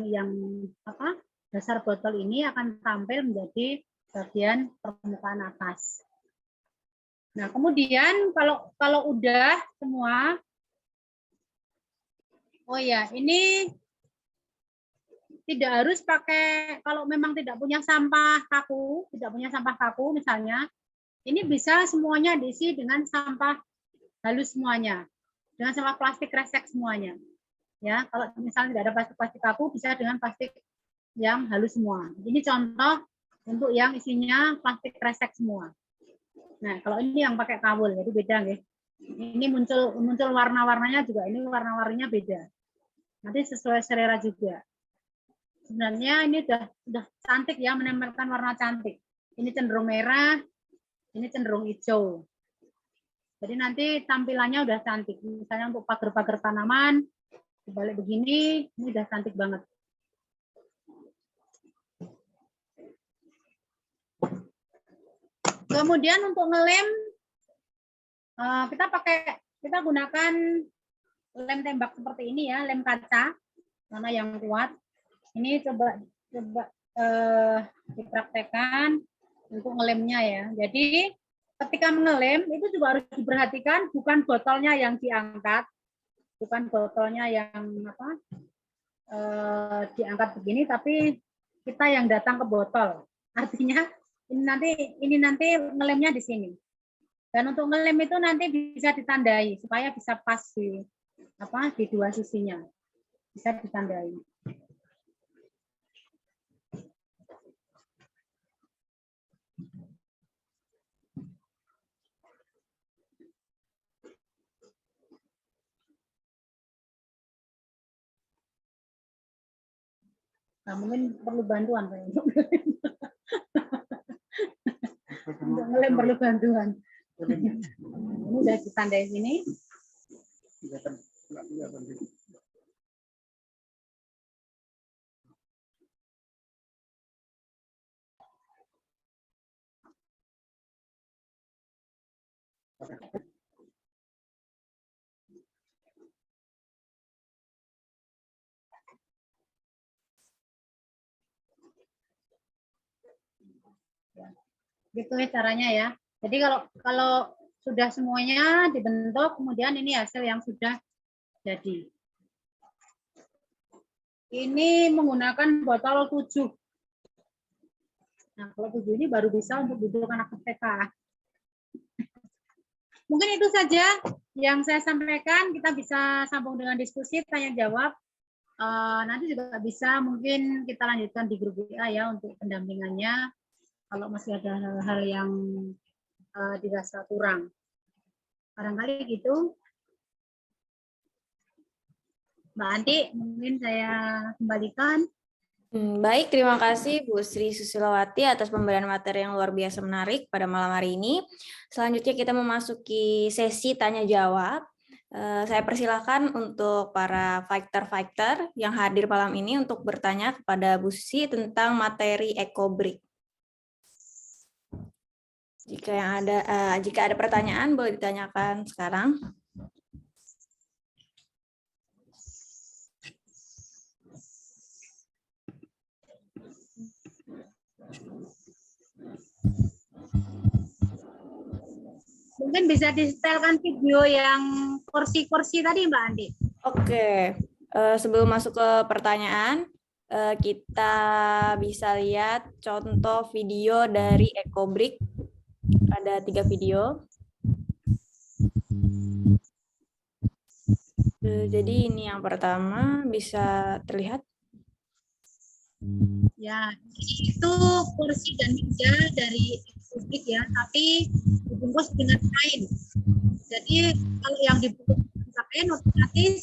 dasar botol ini akan tampil menjadi bagian permukaan atas. Nah, kemudian kalau udah semua, oh ya, ini tidak harus pakai, kalau memang tidak punya sampah kaku misalnya, ini bisa semuanya diisi dengan sampah halus semuanya, dengan sampah plastik kresek semuanya. Ya, kalau misalnya tidak ada plastik kaku, bisa dengan plastik yang halus semua. Ini contoh untuk yang isinya plastik kresek semua. Nah, kalau ini yang pakai kawul, jadi beda nih. Ini muncul warna-warnanya juga, ini warna-warninya beda. Nanti sesuai selera juga. Sebenarnya ini sudah cantik ya, menempelkan warna cantik. Ini cenderung merah, ini cenderung hijau. Jadi nanti tampilannya udah cantik. Misalnya untuk pagar-pagar tanaman, dibalik begini, ini udah cantik banget. Kemudian untuk ngelem, kita gunakan lem tembak seperti ini ya, lem kaca, mana yang kuat. Ini coba dipraktekkan untuk ngelemnya ya. Jadi ketika mengelem itu juga harus diperhatikan bukan botolnya yang diangkat, diangkat begini, tapi kita yang datang ke botol. Artinya ini nanti ngelemnya di sini. Dan untuk ngelem itu nanti bisa ditandai supaya bisa pas di dua sisinya. Bisa ditandai. Nah, mungkin perlu bantuan untuk ngelem perlu bantuan. Ini udah ditandai sini. Gitu ya caranya ya. Jadi kalau sudah semuanya dibentuk, kemudian ini hasil yang sudah jadi. Ini menggunakan botol 7. Nah, kalau 7 ini baru bisa untuk duduk anak TK. Mungkin itu saja yang saya sampaikan. Kita bisa sambung dengan diskusi, tanya jawab. Nanti juga bisa mungkin kita lanjutkan di grup WA ya untuk pendampingannya. Kalau masih ada hal-hal yang dirasa kurang. Barangkali gitu. Mbak Anti, mungkin saya kembalikan. Baik, terima kasih Bu Sri Susilowati atas pemberian materi yang luar biasa menarik pada malam hari ini. Selanjutnya kita memasuki sesi tanya jawab. Saya persilakan untuk para fighter-fighter yang hadir malam ini untuk bertanya kepada Bu Sri tentang materi EcoBrick. Jika ada pertanyaan boleh ditanyakan sekarang. Mungkin bisa disetelkan video yang kursi-kursi tadi, Mbak Andi. Oke, sebelum masuk ke pertanyaan, kita bisa lihat contoh video dari EcoBrick. Ada 3 video. Jadi ini yang pertama, bisa terlihat? Ya, itu kursi dan meja dari EcoBrick ya, tapi dibungkus dengan kain. Jadi kalau yang dibungkus dengan kain otomatis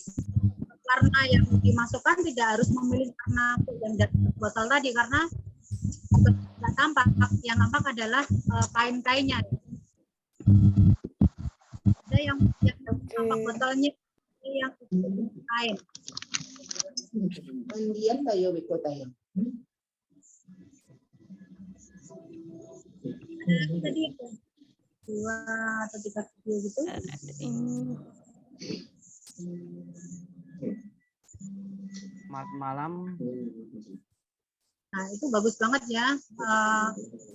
warna yang dimasukkan tidak harus memilih warna yang dari botol tadi karena tidak tampak. Yang nampak adalah kain-kainnya. Ada yang tampak botolnya yang kain. Mandian tayo biko tayo. Tadi 2 atau 3 video gitu. Selamat malam. Nah, itu bagus banget ya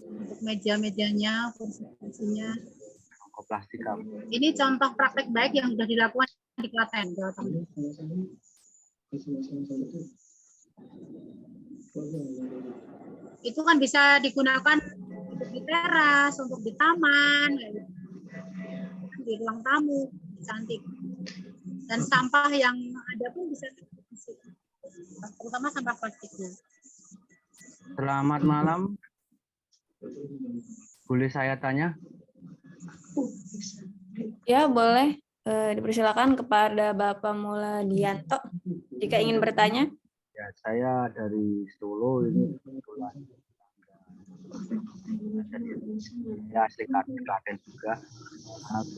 untuk meja-mejanya, kursi-kursinya. Plastik kamu. Ini contoh praktek baik yang sudah dilakukan di Klaten, Jawa Tengah. Itu kan bisa digunakan untuk di teras, untuk di taman, di ruang tamu, cantik. Dan sampah yang ada pun bisa terutama sampah plastiknya. Selamat malam. Boleh saya tanya? Ya, boleh. Dipersilakan kepada Bapak Muladianto jika ingin bertanya. Ya, saya dari Solo ini kebetulan. Saya asli Klaten juga.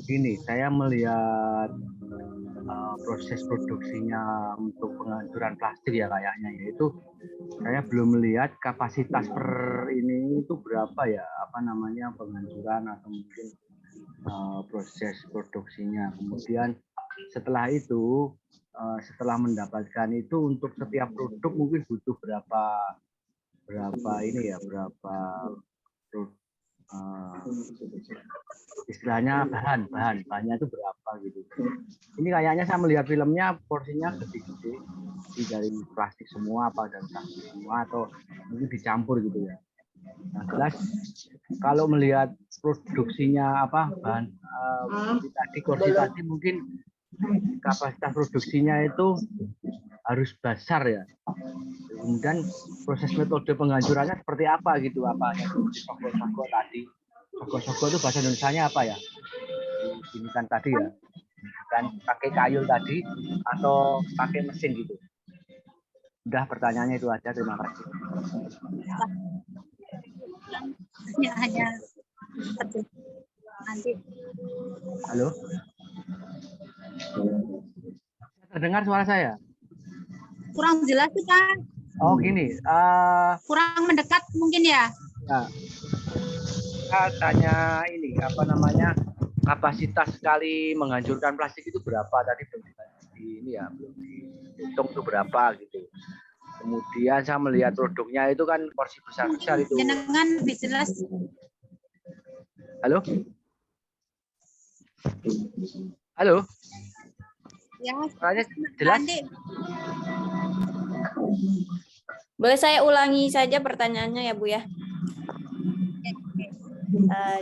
Begini, saya melihat proses produksinya untuk penghancuran plastik ya kayaknya, yaitu saya belum melihat kapasitas per ini itu berapa ya, apa namanya, penghancuran atau mungkin proses produksinya. Kemudian setelah itu, setelah mendapatkan itu untuk setiap produk mungkin butuh berapa ini ya, berapa istilahnya bahannya itu berapa gitu. Ini kayaknya saya melihat filmnya porsinya gede-gede dari plastik semua apa dan plastik semua atau mungkin dicampur gitu ya. Nah, jelas kalau melihat produksinya apa bahan kursi tadi mungkin kapasitas produksinya itu harus besar ya. Kemudian proses metode penghancurannya seperti apa gitu, apa soko-soko tadi. Soko-soko itu bahasa Indonesianya apa ya? Ini kan tadi ya, kan pakai kayu tadi atau pakai mesin gitu. Udah, pertanyaannya itu aja, terima kasih. Ya, hanya nanti. Halo? Terdengar suara saya? Kurang jelas sih, Pak. Oh gini, Kurang mendekat mungkin ya. Nah, saya tanya ini apa namanya, kapasitas sekali menghancurkan plastik itu berapa tadi belum ini ya, belum dihitung itu berapa gitu. Kemudian saya melihat produknya itu kan porsi besar-besar itu. Jenengan lebih jelas. Halo? Halo? Ya, Suaranya jelas? Boleh saya ulangi saja pertanyaannya ya Bu ya?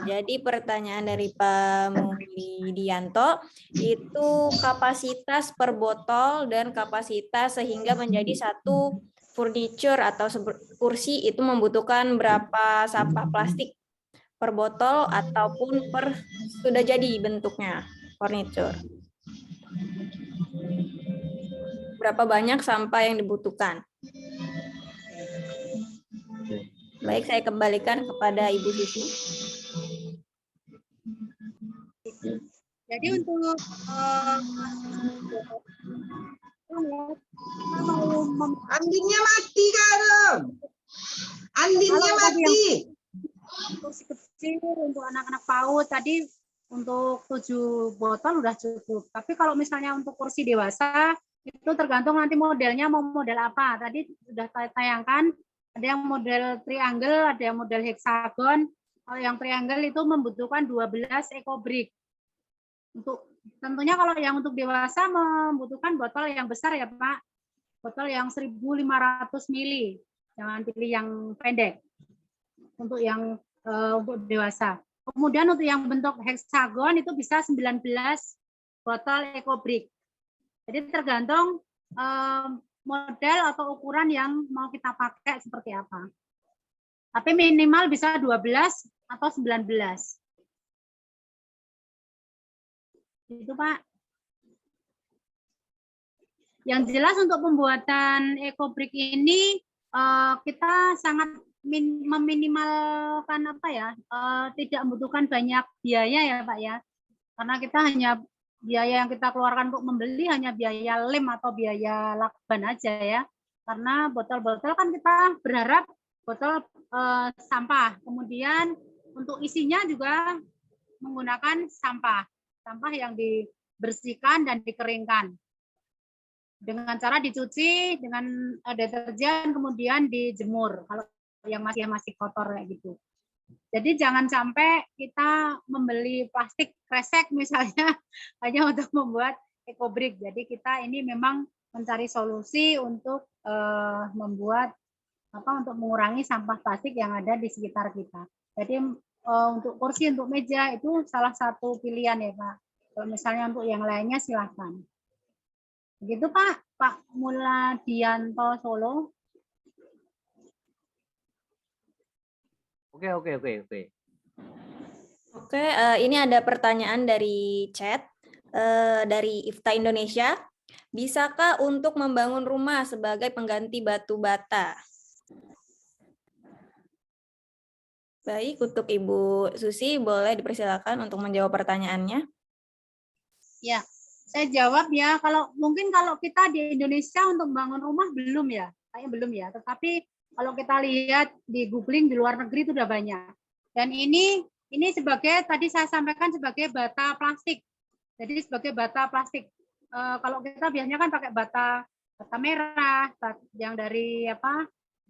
Jadi pertanyaan dari Pak Mulidianto itu kapasitas per botol dan kapasitas sehingga menjadi satu furniture atau kursi itu membutuhkan berapa sampah plastik per botol ataupun per sudah jadi bentuknya furniture. Berapa banyak sampah yang dibutuhkan? Baik, saya kembalikan kepada Ibu Susi. Jadi untuk Andinnya mati kan? Andinnya mati. kursi kecil untuk anak-anak PAUD tadi untuk 7 botol udah cukup. Tapi kalau misalnya untuk kursi dewasa itu tergantung nanti modelnya mau model apa. Tadi sudah tayangkan ada yang model triangle, ada yang model hexagon. Kalau yang triangle itu membutuhkan 12 eco brick. Untuk tentunya kalau yang untuk dewasa membutuhkan botol yang besar ya Pak. Botol yang 1.500 ml. Jangan pilih yang pendek. Untuk yang untuk dewasa. Kemudian untuk yang bentuk hexagon itu bisa 19 botol eco brick. Jadi tergantung model atau ukuran yang mau kita pakai seperti apa. Tapi minimal bisa 12 atau 19. Itu Pak. Yang jelas untuk pembuatan eco brick ini kita sangat meminimalkan apa ya, tidak membutuhkan banyak biaya ya Pak ya, karena kita hanya biaya yang kita keluarkan untuk membeli hanya biaya lem atau biaya lakban aja ya, karena botol-botol kan kita berharap botol sampah, kemudian untuk isinya juga menggunakan sampah yang dibersihkan dan dikeringkan dengan cara dicuci dengan deterjen kemudian dijemur kalau yang masih kotor kayak gitu. Jadi jangan sampai kita membeli plastik kresek misalnya hanya untuk membuat eco brick. Jadi kita ini memang mencari solusi untuk membuat untuk mengurangi sampah plastik yang ada di sekitar kita. Jadi untuk kursi, untuk meja itu salah satu pilihan ya Pak. Kalau misalnya untuk yang lainnya silahkan. Begitu Pak Mulidianto Solo. Oke. Oke, ini ada pertanyaan dari chat dari IFTA Indonesia. Bisakah untuk membangun rumah sebagai pengganti batu bata? Baik, untuk Ibu Susi boleh dipersilakan untuk menjawab pertanyaannya. Ya, saya jawab ya. Kalau kita di Indonesia untuk membangun rumah belum ya, kayaknya belum ya. Tetapi kalau kita lihat di googling di luar negeri itu udah banyak. Dan ini sebagai tadi saya sampaikan sebagai bata plastik. Jadi sebagai bata plastik. Kalau kita biasanya kan pakai bata merah, yang dari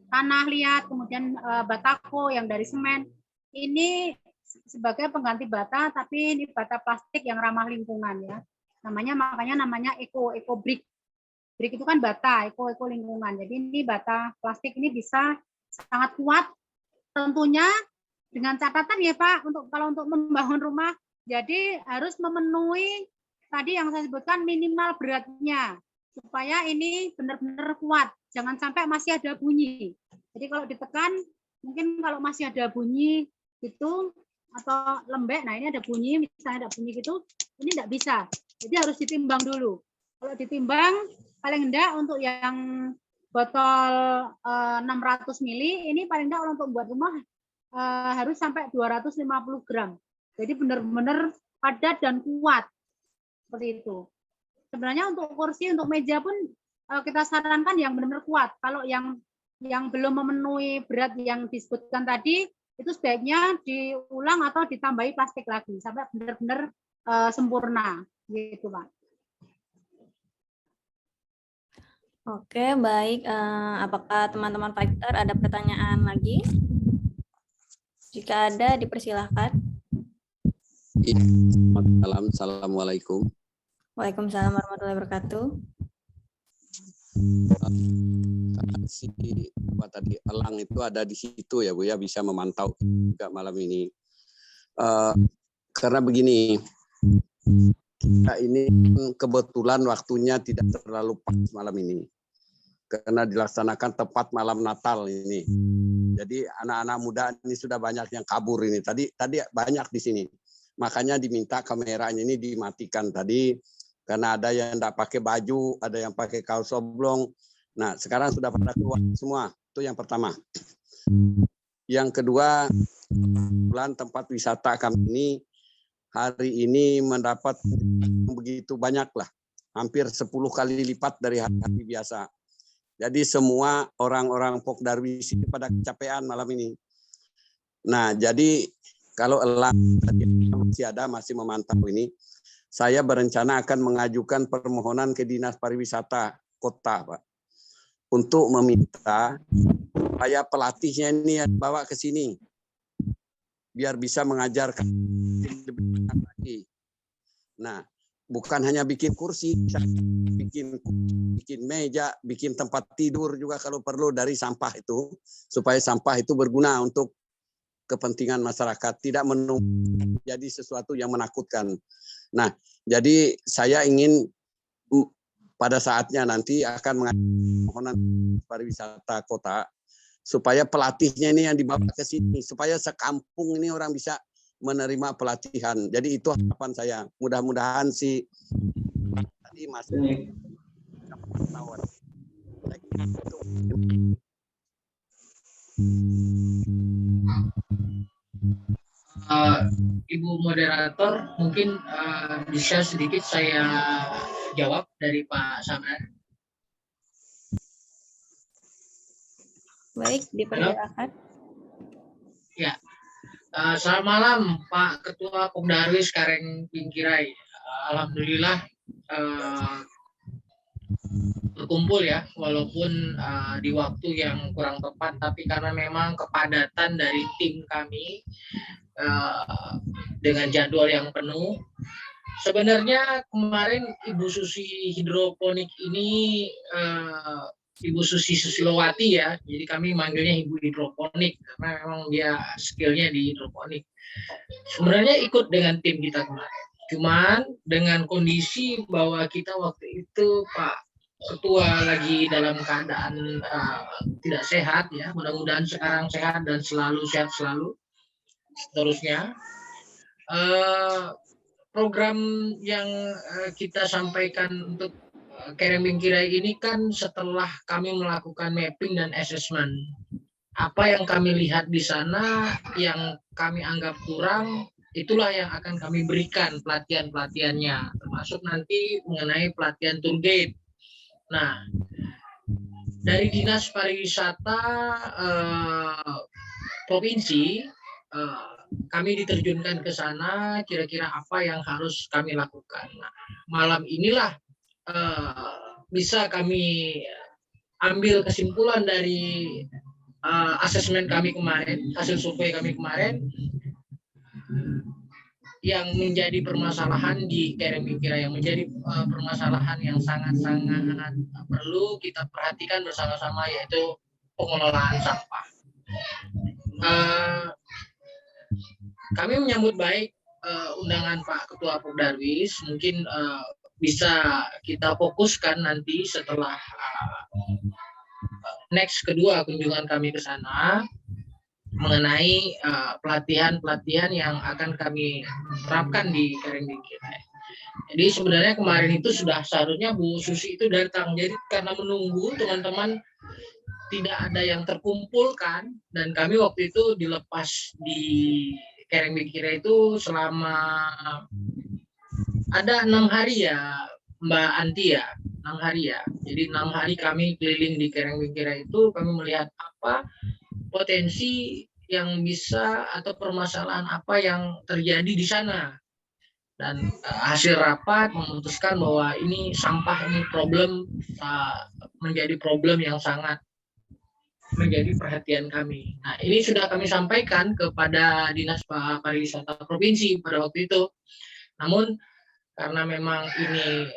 tanah liat, kemudian batako yang dari semen. Ini sebagai pengganti bata, tapi ini bata plastik yang ramah lingkungan ya. Makanya namanya eco brick. Brick itu kan bata, eco lingkungan. Jadi ini bata plastik ini bisa sangat kuat. Tentunya dengan catatan ya Pak, kalau untuk membangun rumah, jadi harus memenuhi tadi yang saya sebutkan minimal beratnya supaya ini benar-benar kuat. Jangan sampai masih ada bunyi. Jadi kalau ditekan, mungkin kalau masih ada bunyi gitu atau lembek, nah ini ada bunyi, misalnya ada bunyi gitu, ini tidak bisa. Jadi harus ditimbang dulu. Kalau ditimbang, paling enggak untuk yang botol 600 ml, ini paling enggak untuk buat rumah harus sampai 250 gram. Jadi benar-benar padat dan kuat. Seperti itu. Sebenarnya untuk kursi, untuk meja pun kita sarankan yang benar-benar kuat. Kalau yang belum memenuhi berat yang disebutkan tadi, itu sebaiknya diulang atau ditambahi plastik lagi sampai benar-benar sempurna, gitu Pak. Oke, baik. Apakah teman-teman Fighter ada pertanyaan lagi? Jika ada, dipersilahkan. Malam, assalamualaikum. Waalaikumsalam warahmatullahi wabarakatuh. Tadi elang itu ada di situ ya Bu ya, bisa memantau juga malam ini. Karena begini, kita ini kebetulan waktunya tidak terlalu pas malam ini, karena dilaksanakan tepat malam Natal ini. Jadi anak-anak muda ini sudah banyak yang kabur ini. Tadi banyak di sini. Makanya diminta kameranya ini dimatikan tadi, karena ada yang tidak pakai baju, ada yang pakai kaos oblong. Nah, sekarang sudah pada keluar semua. Itu yang pertama. Yang kedua, kebetulan tempat wisata kami ini hari ini mendapat begitu banyak lah, hampir 10 kali lipat dari hari biasa. Jadi semua orang-orang Pok Darwis ini pada kecapean malam ini. Nah, jadi kalau masih memantau ini, saya berencana akan mengajukan permohonan ke Dinas Pariwisata Kota, Pak, untuk meminta supaya pelatihnya ini bawa ke sini, biar bisa mengajarkan lebih banyak lagi. Nah, bukan hanya bikin kursi, bikin meja, bikin tempat tidur juga kalau perlu dari sampah itu, supaya sampah itu berguna untuk kepentingan masyarakat, tidak menjadi sesuatu yang menakutkan. Nah, jadi saya ingin pada saatnya nanti akan mengajukan pariwisata kota supaya pelatihnya ini yang dibawa ke sini, supaya sekampung ini orang bisa menerima pelatihan. Jadi itu harapan saya. Mudah-mudahan si tadi masih tawar. Ibu moderator, mungkin bisa sedikit saya jawab dari Pak Samar. Baik, dipersilakan. Ya, selamat malam Pak Ketua Pok Darwis Kareng Bingkirai. Alhamdulillah berkumpul ya, walaupun di waktu yang kurang tepat, tapi karena memang kepadatan dari tim kami dengan jadwal yang penuh. Sebenarnya kemarin Ibu Susi hidroponik ini Ibu Susi Susilowati ya, jadi kami manggilnya Ibu hidroponik karena memang dia skillnya di hidroponik. Sebenarnya ikut dengan tim kita kemarin, cuman dengan kondisi bahwa kita waktu itu Pak Ketua lagi dalam keadaan tidak sehat ya, mudah-mudahan sekarang sehat dan selalu sehat selalu. Seterusnya program yang kita sampaikan untuk Kareng Bingkirai ini kan setelah kami melakukan mapping dan assessment. Apa yang kami lihat di sana yang kami anggap kurang, itulah yang akan kami berikan pelatihan-pelatihannya, termasuk nanti mengenai pelatihan tour guide. Nah, dari Dinas Pariwisata Provinsi, kami diterjunkan ke sana, kira-kira apa yang harus kami lakukan. Nah, malam inilah bisa kami ambil kesimpulan dari asesmen kami kemarin, hasil survei kami kemarin, yang menjadi permasalahan di Kareng Bingkirai, yang menjadi permasalahan yang sangat-sangat perlu kita perhatikan bersama-sama, yaitu pengelolaan sampah. Kami menyambut baik undangan Pak Ketua Pok Darwis. Mungkin bisa kita fokuskan nanti setelah next kedua kunjungan kami ke sana mengenai pelatihan-pelatihan yang akan kami terapkan di Kareng Bingkirai. Jadi sebenarnya kemarin itu sudah seharusnya Bu Susi itu datang. Jadi karena menunggu teman-teman tidak ada yang terkumpulkan, dan kami waktu itu dilepas di Kareng Bingkirai itu selama ada 6 hari ya Mbak Anti ya, 6 hari ya. Jadi 6 hari kami keliling di Kareng Bingkirai itu, kami melihat apa potensi yang bisa atau permasalahan apa yang terjadi di sana. Dan hasil rapat memutuskan bahwa ini sampah ini problem, menjadi problem yang sangat menjadi perhatian kami. Nah, ini sudah kami sampaikan kepada Dinas Pariwisata Provinsi pada waktu itu. Namun karena memang ini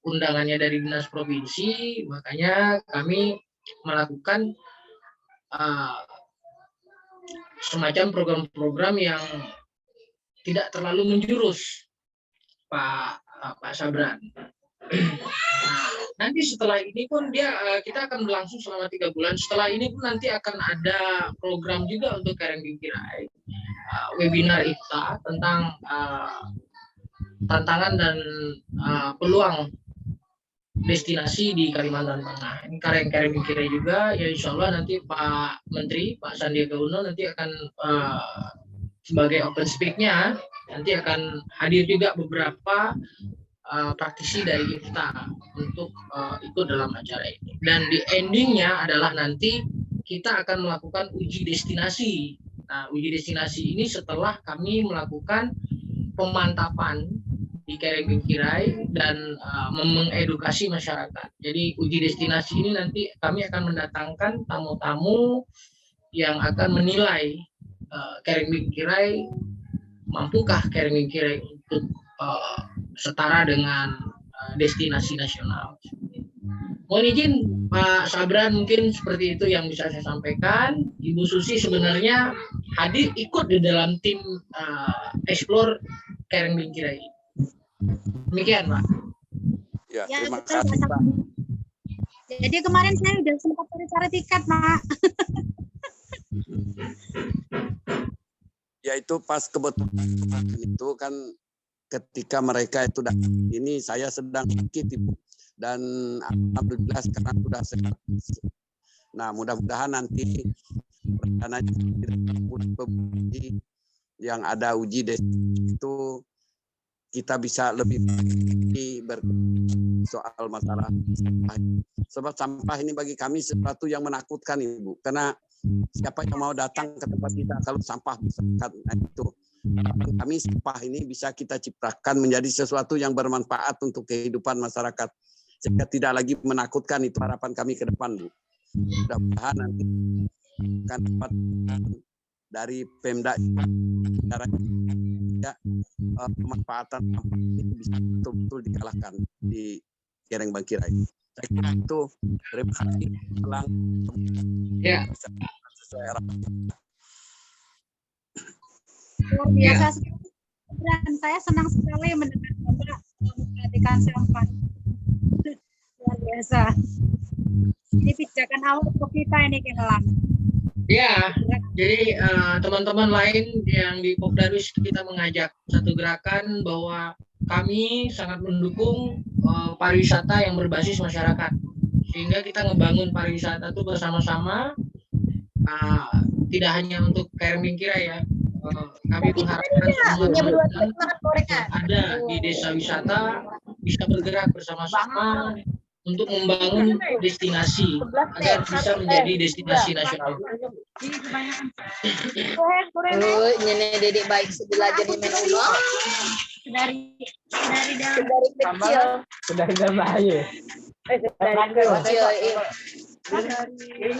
undangannya dari Dinas Provinsi, makanya kami melakukan semacam program-program yang tidak terlalu menjurus, Pak Sabran. Nah, nanti setelah ini pun kita akan berlangsung selama 3 bulan. Setelah ini pun nanti akan ada program juga untuk Kereng Bingkirai, webinar IFTA tentang tantangan dan peluang destinasi di Kalimantan Tengah. Ini Kereng Bingkirai juga, ya insya Allah nanti Pak Menteri, Pak Sandiaga Uno nanti akan sebagai open speak-nya, nanti akan hadir juga beberapa praktisi dari IFTA untuk ikut dalam acara ini. Dan di endingnya adalah nanti kita akan melakukan uji destinasi. Nah, uji destinasi ini setelah kami melakukan pemantapan di Kereng Bingkirai dan mengedukasi masyarakat. Jadi uji destinasi ini nanti kami akan mendatangkan tamu-tamu yang akan menilai Kereng Bingkirai, mampukah Kereng Bingkirai untuk setara dengan destinasi nasional. Mohon izin Pak Sabran, mungkin seperti itu yang bisa saya sampaikan. Ibu Susi sebenarnya hadir ikut di dalam tim Explore Kereng Bingkirai. Demikian, Pak. Ya, Ya, terima betul, kasih, Pak. Pak. Jadi kemarin saya udah sempat cari tiket, Pak. Ya itu pas kebetulan itu kan ketika mereka itu ini saya sedang sakit Ibu. Dan alhamdulillah sekarang sudah sehat. Nah, mudah-mudahan nanti rencananya yang ada uji itu kita bisa lebih soal masalah sampah. Sebab sampah ini bagi kami sesuatu yang menakutkan, Ibu. Karena siapa yang mau datang ke tempat kita kalau sampah besar, nah itu kami sampah ini bisa kita ciptakan menjadi sesuatu yang bermanfaat untuk kehidupan masyarakat sehingga tidak lagi menakutkan. Itu harapan kami ke depan, Bu. Mudah-mudahan nanti akan dapat dari Pemda ya, pemanfaatan sampah itu bisa betul-betul dikalahkan di Kereng Bingkirai. Saya kira itu. Terima kasih. Ya. Sesuai harapan. Luar biasa sekali. Dan saya senang sekali mendengar Bapak memperhatikan sampah. Luar biasa. Ini pijakan awal untuk kita ini Kelang. Ya, jadi teman-teman lain yang di Popdarwis kita mengajak satu gerakan bahwa kami sangat mendukung pariwisata yang berbasis masyarakat. Sehingga kita ngebangun pariwisata itu bersama-sama, tidak hanya untuk Kereng Bingkirai ya. Kami mengharapkan semua teman-teman yang ada di desa wisata bisa bergerak bersama-sama untuk membangun destinasi agar bisa menjadi destinasi nasional. Ini Dedek baik sebelah jadi menulo. Dari kecil. Dari bayi. Dari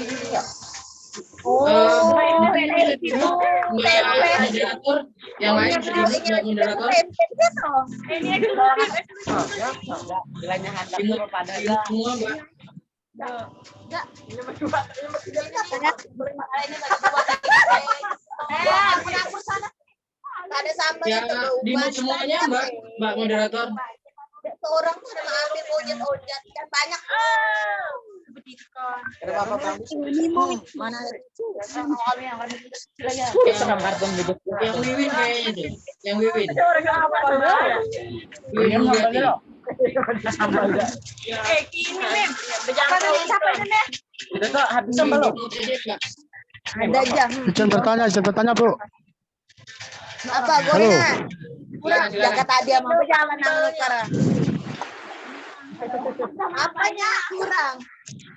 kecil. Moderator yang lain sedikit moderator. Semua Mbak. Ada sambal Ya, dimut semuanya Mbak moderator. Seorang tuh ada ambil ojat kan banyak. Mana Yang Wiwin kayaknya tuh. Yang Wiwin. Izin bertanya, Bu. apa gorengan? Kurang jaga tadi sama jalan sekarang. Apanya kurang?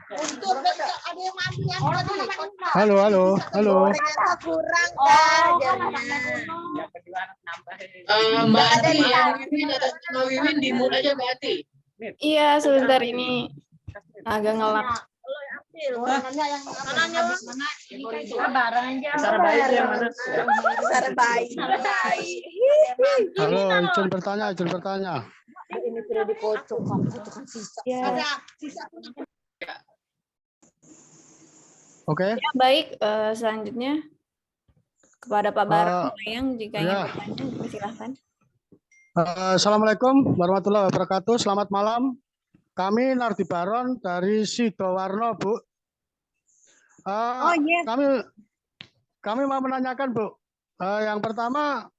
Untuk ada yang mandi yang tadi. Halo. Ternyata kurang kan jadinya. Mbak Ati, yang Wiwin atas nama Wiwin dimut aja Mbak Ati. Iya, sebentar ini agak ngelap. Gorengannya yang mananya mana? Ini barang aja. Besar bayi yang mana? Besar bayi. Halo, izin bertanya. Ini sudah dikocok, kocokan sisa. Ada sisa. Oke. Ya, baik, selanjutnya Kepada Pak Barong jika ingin ya. bertanya, dipersilahkan. Assalamualaikum warahmatullahi wabarakatuh. Selamat malam. Kami Nardi Baron dari Sidoarno, Bu. Yes. Kami mau menanyakan, Bu. Yang pertama,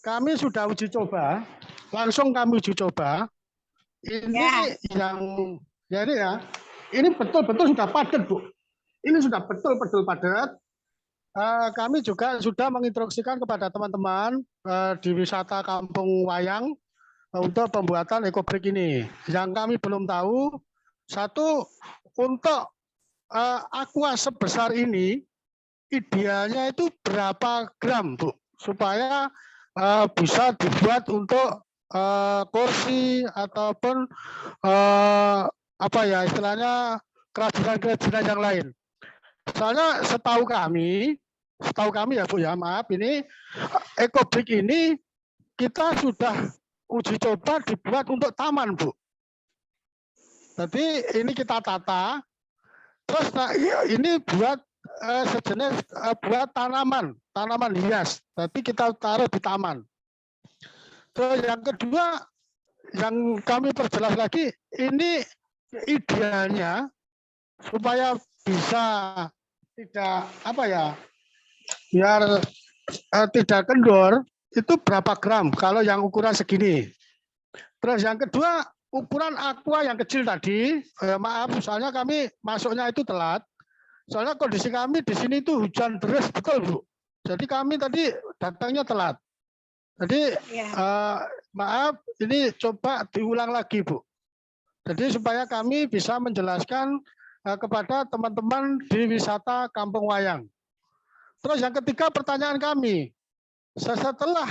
kami sudah uji coba, langsung kami uji coba. Ini ini betul-betul sudah padat, Bu. Ini sudah betul-betul padat. Kami juga sudah menginstruksikan kepada teman-teman di wisata Kampung Wayang untuk pembuatan ekobrik ini. Yang kami belum tahu, satu, untuk aqua sebesar ini, idealnya itu berapa gram, Bu? Supaya bisa dibuat untuk kursi ataupun istilahnya kerajinan-kerajinan yang lain. Soalnya setahu kami ya Bu ya, maaf, ini ekobrik ini kita sudah uji coba dibuat untuk taman, Bu. Jadi ini kita tata, terus ini buat sejenis buat tanaman hias. Tapi kita taruh di taman. Terus yang kedua, yang kami perjelas lagi, ini idealnya supaya bisa tidak biar tidak kendor, itu berapa gram kalau yang ukuran segini. Terus yang kedua, ukuran aqua yang kecil tadi, maaf, soalnya kami masuknya itu telat. Soalnya kondisi kami di sini itu hujan deras betul, Bu. Jadi kami tadi datangnya telat. Jadi maaf, ini coba diulang lagi, Bu. Jadi supaya kami bisa menjelaskan kepada teman-teman di wisata Kampung Wayang. Terus yang ketiga, pertanyaan kami, setelah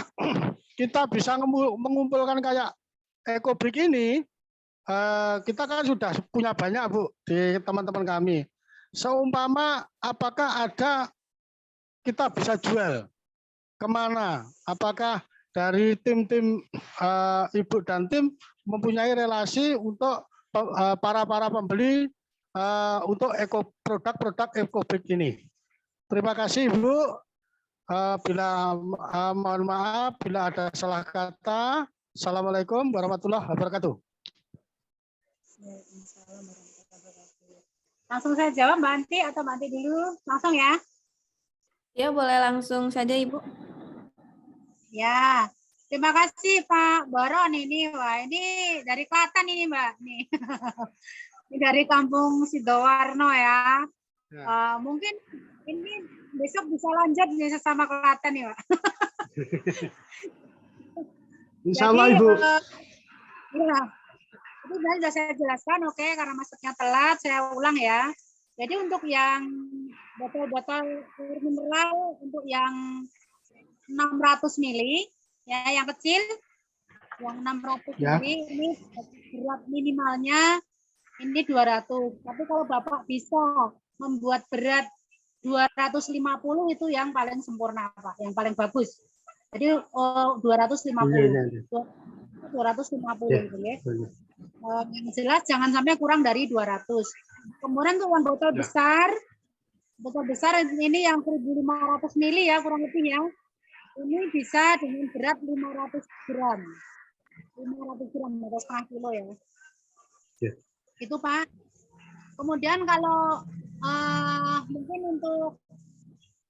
kita bisa mengumpulkan kayak ekobrik ini, kita kan sudah punya banyak, Bu, di teman-teman kami. Seumpama apakah ada kita bisa jual kemana? Apakah dari tim-tim Ibu dan tim mempunyai relasi untuk para pembeli untuk produk-produk ekobrik ini? Terima kasih, Bu. Mohon maaf bila ada salah kata. Assalamualaikum warahmatullahi wabarakatuh. Langsung saya jawab, Mbak Anti, atau Mbak Anti dulu? Langsung ya? Ya, boleh langsung saja, Ibu. Ya, terima kasih Pak Baron ini. Wah, ini dari Klaten ini, Mbak. Nih. Ini dari Kampung Sidoarno ya. Mungkin ini besok bisa lanjut nih sesama Klaten ya, Pak. Insya Allah, Ibu. Ya. Itu sudah saya jelaskan, oke, karena masuknya telat, saya ulang ya. Jadi untuk yang botol-botol air mineral, untuk yang 600 mili, ya, yang kecil, yang 600 mili, ini berat minimalnya ini 200. Tapi kalau Bapak bisa membuat berat 250 itu yang paling sempurna, Pak, yang paling bagus. Jadi 250. 250 gitu ya. Yang jelas jangan sampai kurang dari 200. Kemudian untuk yang botol besar ini yang 1.500 mili ya kurang lebih ya. Ini bisa dengan berat 500 gram. 500 gram atau setengah kilo ya. Itu Pak. Kemudian kalau mungkin untuk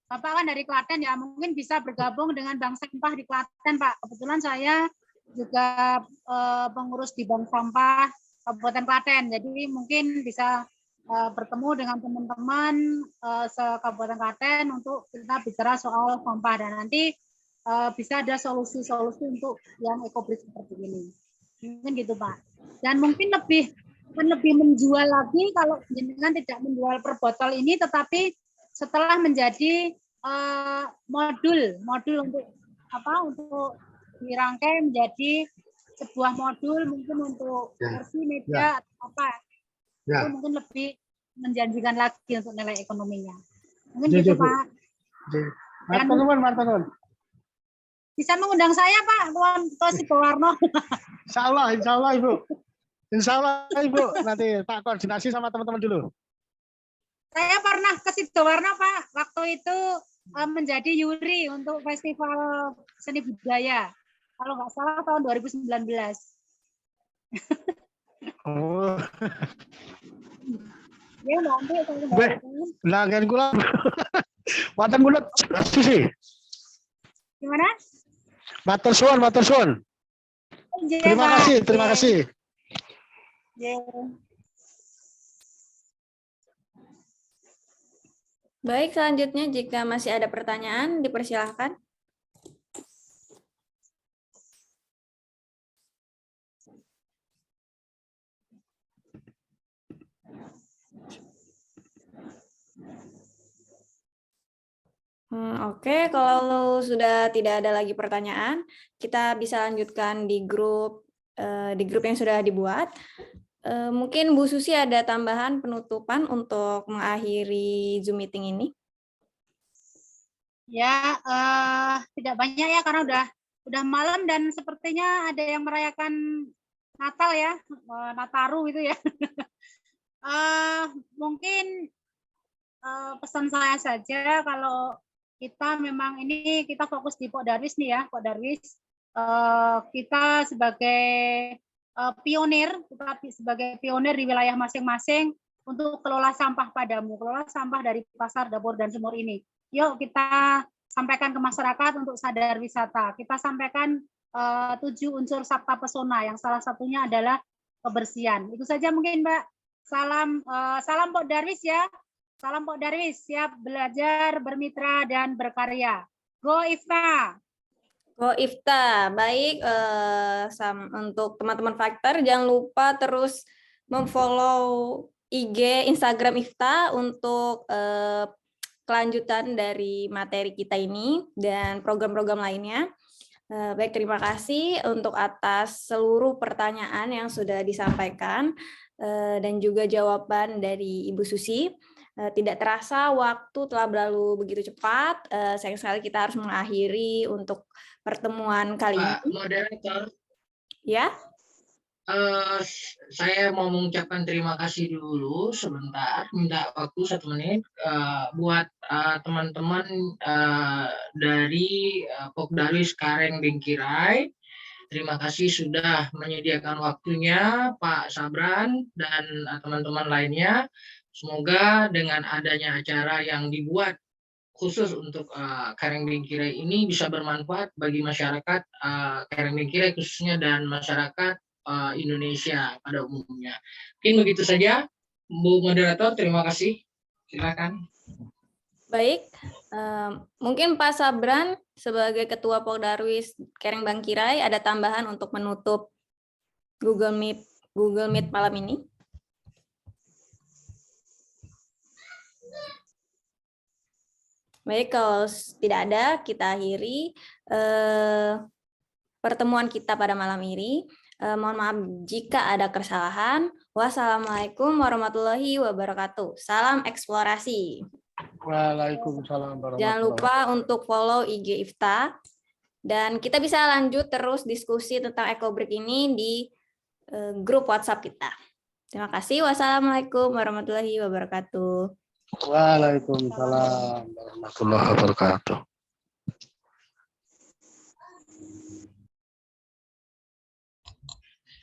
Bapak kan dari Klaten ya, mungkin bisa bergabung dengan Bank Sampah di Klaten, Pak. Kebetulan saya juga pengurus di Bank Sampah Kabupaten Klaten. Jadi mungkin bisa bertemu dengan teman-teman se-Kabupaten Klaten untuk kita bicara soal sampah, dan nanti bisa ada solusi-solusi untuk yang ekobrik seperti ini. Mungkin gitu, Pak. Dan mungkin lebih menjual lagi kalau jenengan tidak menjual per botol ini, tetapi setelah menjadi modul untuk untuk dirangkai menjadi sebuah modul, mungkin untuk kursi, meja atau apa, itu mungkin lebih menjanjikan lagi untuk nilai ekonominya. Mungkin gitu, Pak. Mantan. Bisa mengundang saya, Pak, ke Sidoarno. Insya Allah, Ibu. Insya Allah, Ibu. Nanti tak koordinasi sama teman-teman dulu. Saya pernah ke Sidoarjo, Pak. Waktu itu menjadi juri untuk festival seni budaya. Kalau nggak salah tahun 2019. Oh, Ya, nanti saya Beh, nangen kula. Waten kula sih. Gimana? Matur suwun, matur suwun. Ya, Terima Pak. kasih, terima kasih. Ya. Baik, selanjutnya jika masih ada pertanyaan, dipersilahkan. Oke, kalau sudah tidak ada lagi pertanyaan, kita bisa lanjutkan di grup yang sudah dibuat. Mungkin Bu Susi ada tambahan penutupan untuk mengakhiri Zoom meeting ini? Ya, tidak banyak ya karena udah malam dan sepertinya ada yang merayakan Natal ya, Nataru gitu ya. Mungkin pesan saya saja kalau kita memang ini kita fokus di Pok Darwis nih ya, Pok Darwis. Kita sebagai pionir, kita sebagai pionir di wilayah masing-masing untuk kelola sampah padamu, kelola sampah dari pasar, dapur, dan sumur ini. Yuk kita sampaikan ke masyarakat untuk sadar wisata. Kita sampaikan 7 unsur sabta pesona yang salah satunya adalah kebersihan. Itu saja mungkin Mbak. Salam Pok Darwis ya. Salam Pok Darwis, siap belajar, bermitra, dan berkarya. Go Ifta! Go Ifta, baik. Untuk teman-teman Factor, jangan lupa terus memfollow IG, Instagram Ifta untuk kelanjutan dari materi kita ini dan program-program lainnya. Baik, terima kasih untuk atas seluruh pertanyaan yang sudah disampaikan dan juga jawaban dari Ibu Susi. Tidak terasa waktu telah berlalu begitu cepat. Sayang sekali kita harus mengakhiri untuk pertemuan kali ini. Pak Moderator. Ya. Saya mau mengucapkan terima kasih dulu sebentar, minta waktu 1 menit buat teman-teman dari Pok Darwis Kareng Bengkirai. Terima kasih sudah menyediakan waktunya Pak Sabran dan teman-teman lainnya. Semoga dengan adanya acara yang dibuat khusus untuk Kareng Bengkirai ini bisa bermanfaat bagi masyarakat Kareng Bengkirai khususnya dan masyarakat Indonesia pada umumnya. Mungkin begitu saja, Bu Moderator. Terima kasih. Silakan. Baik, mungkin Pak Sabran sebagai Ketua Pok Darwis Kareng Bengkirai ada tambahan untuk menutup Google Meet malam ini? Baik, kalau tidak ada, kita akhiri pertemuan kita pada malam ini. Mohon maaf jika ada kesalahan. Wassalamualaikum warahmatullahi wabarakatuh. Salam eksplorasi. Waalaikumsalam warahmatullahi wabarakatuh. Jangan lupa untuk follow IG Ifta. Dan kita bisa lanjut terus diskusi tentang EcoBreak ini di grup WhatsApp kita. Terima kasih. Wassalamualaikum warahmatullahi wabarakatuh. Waalaikumsalam warahmatullahi wabarakatuh.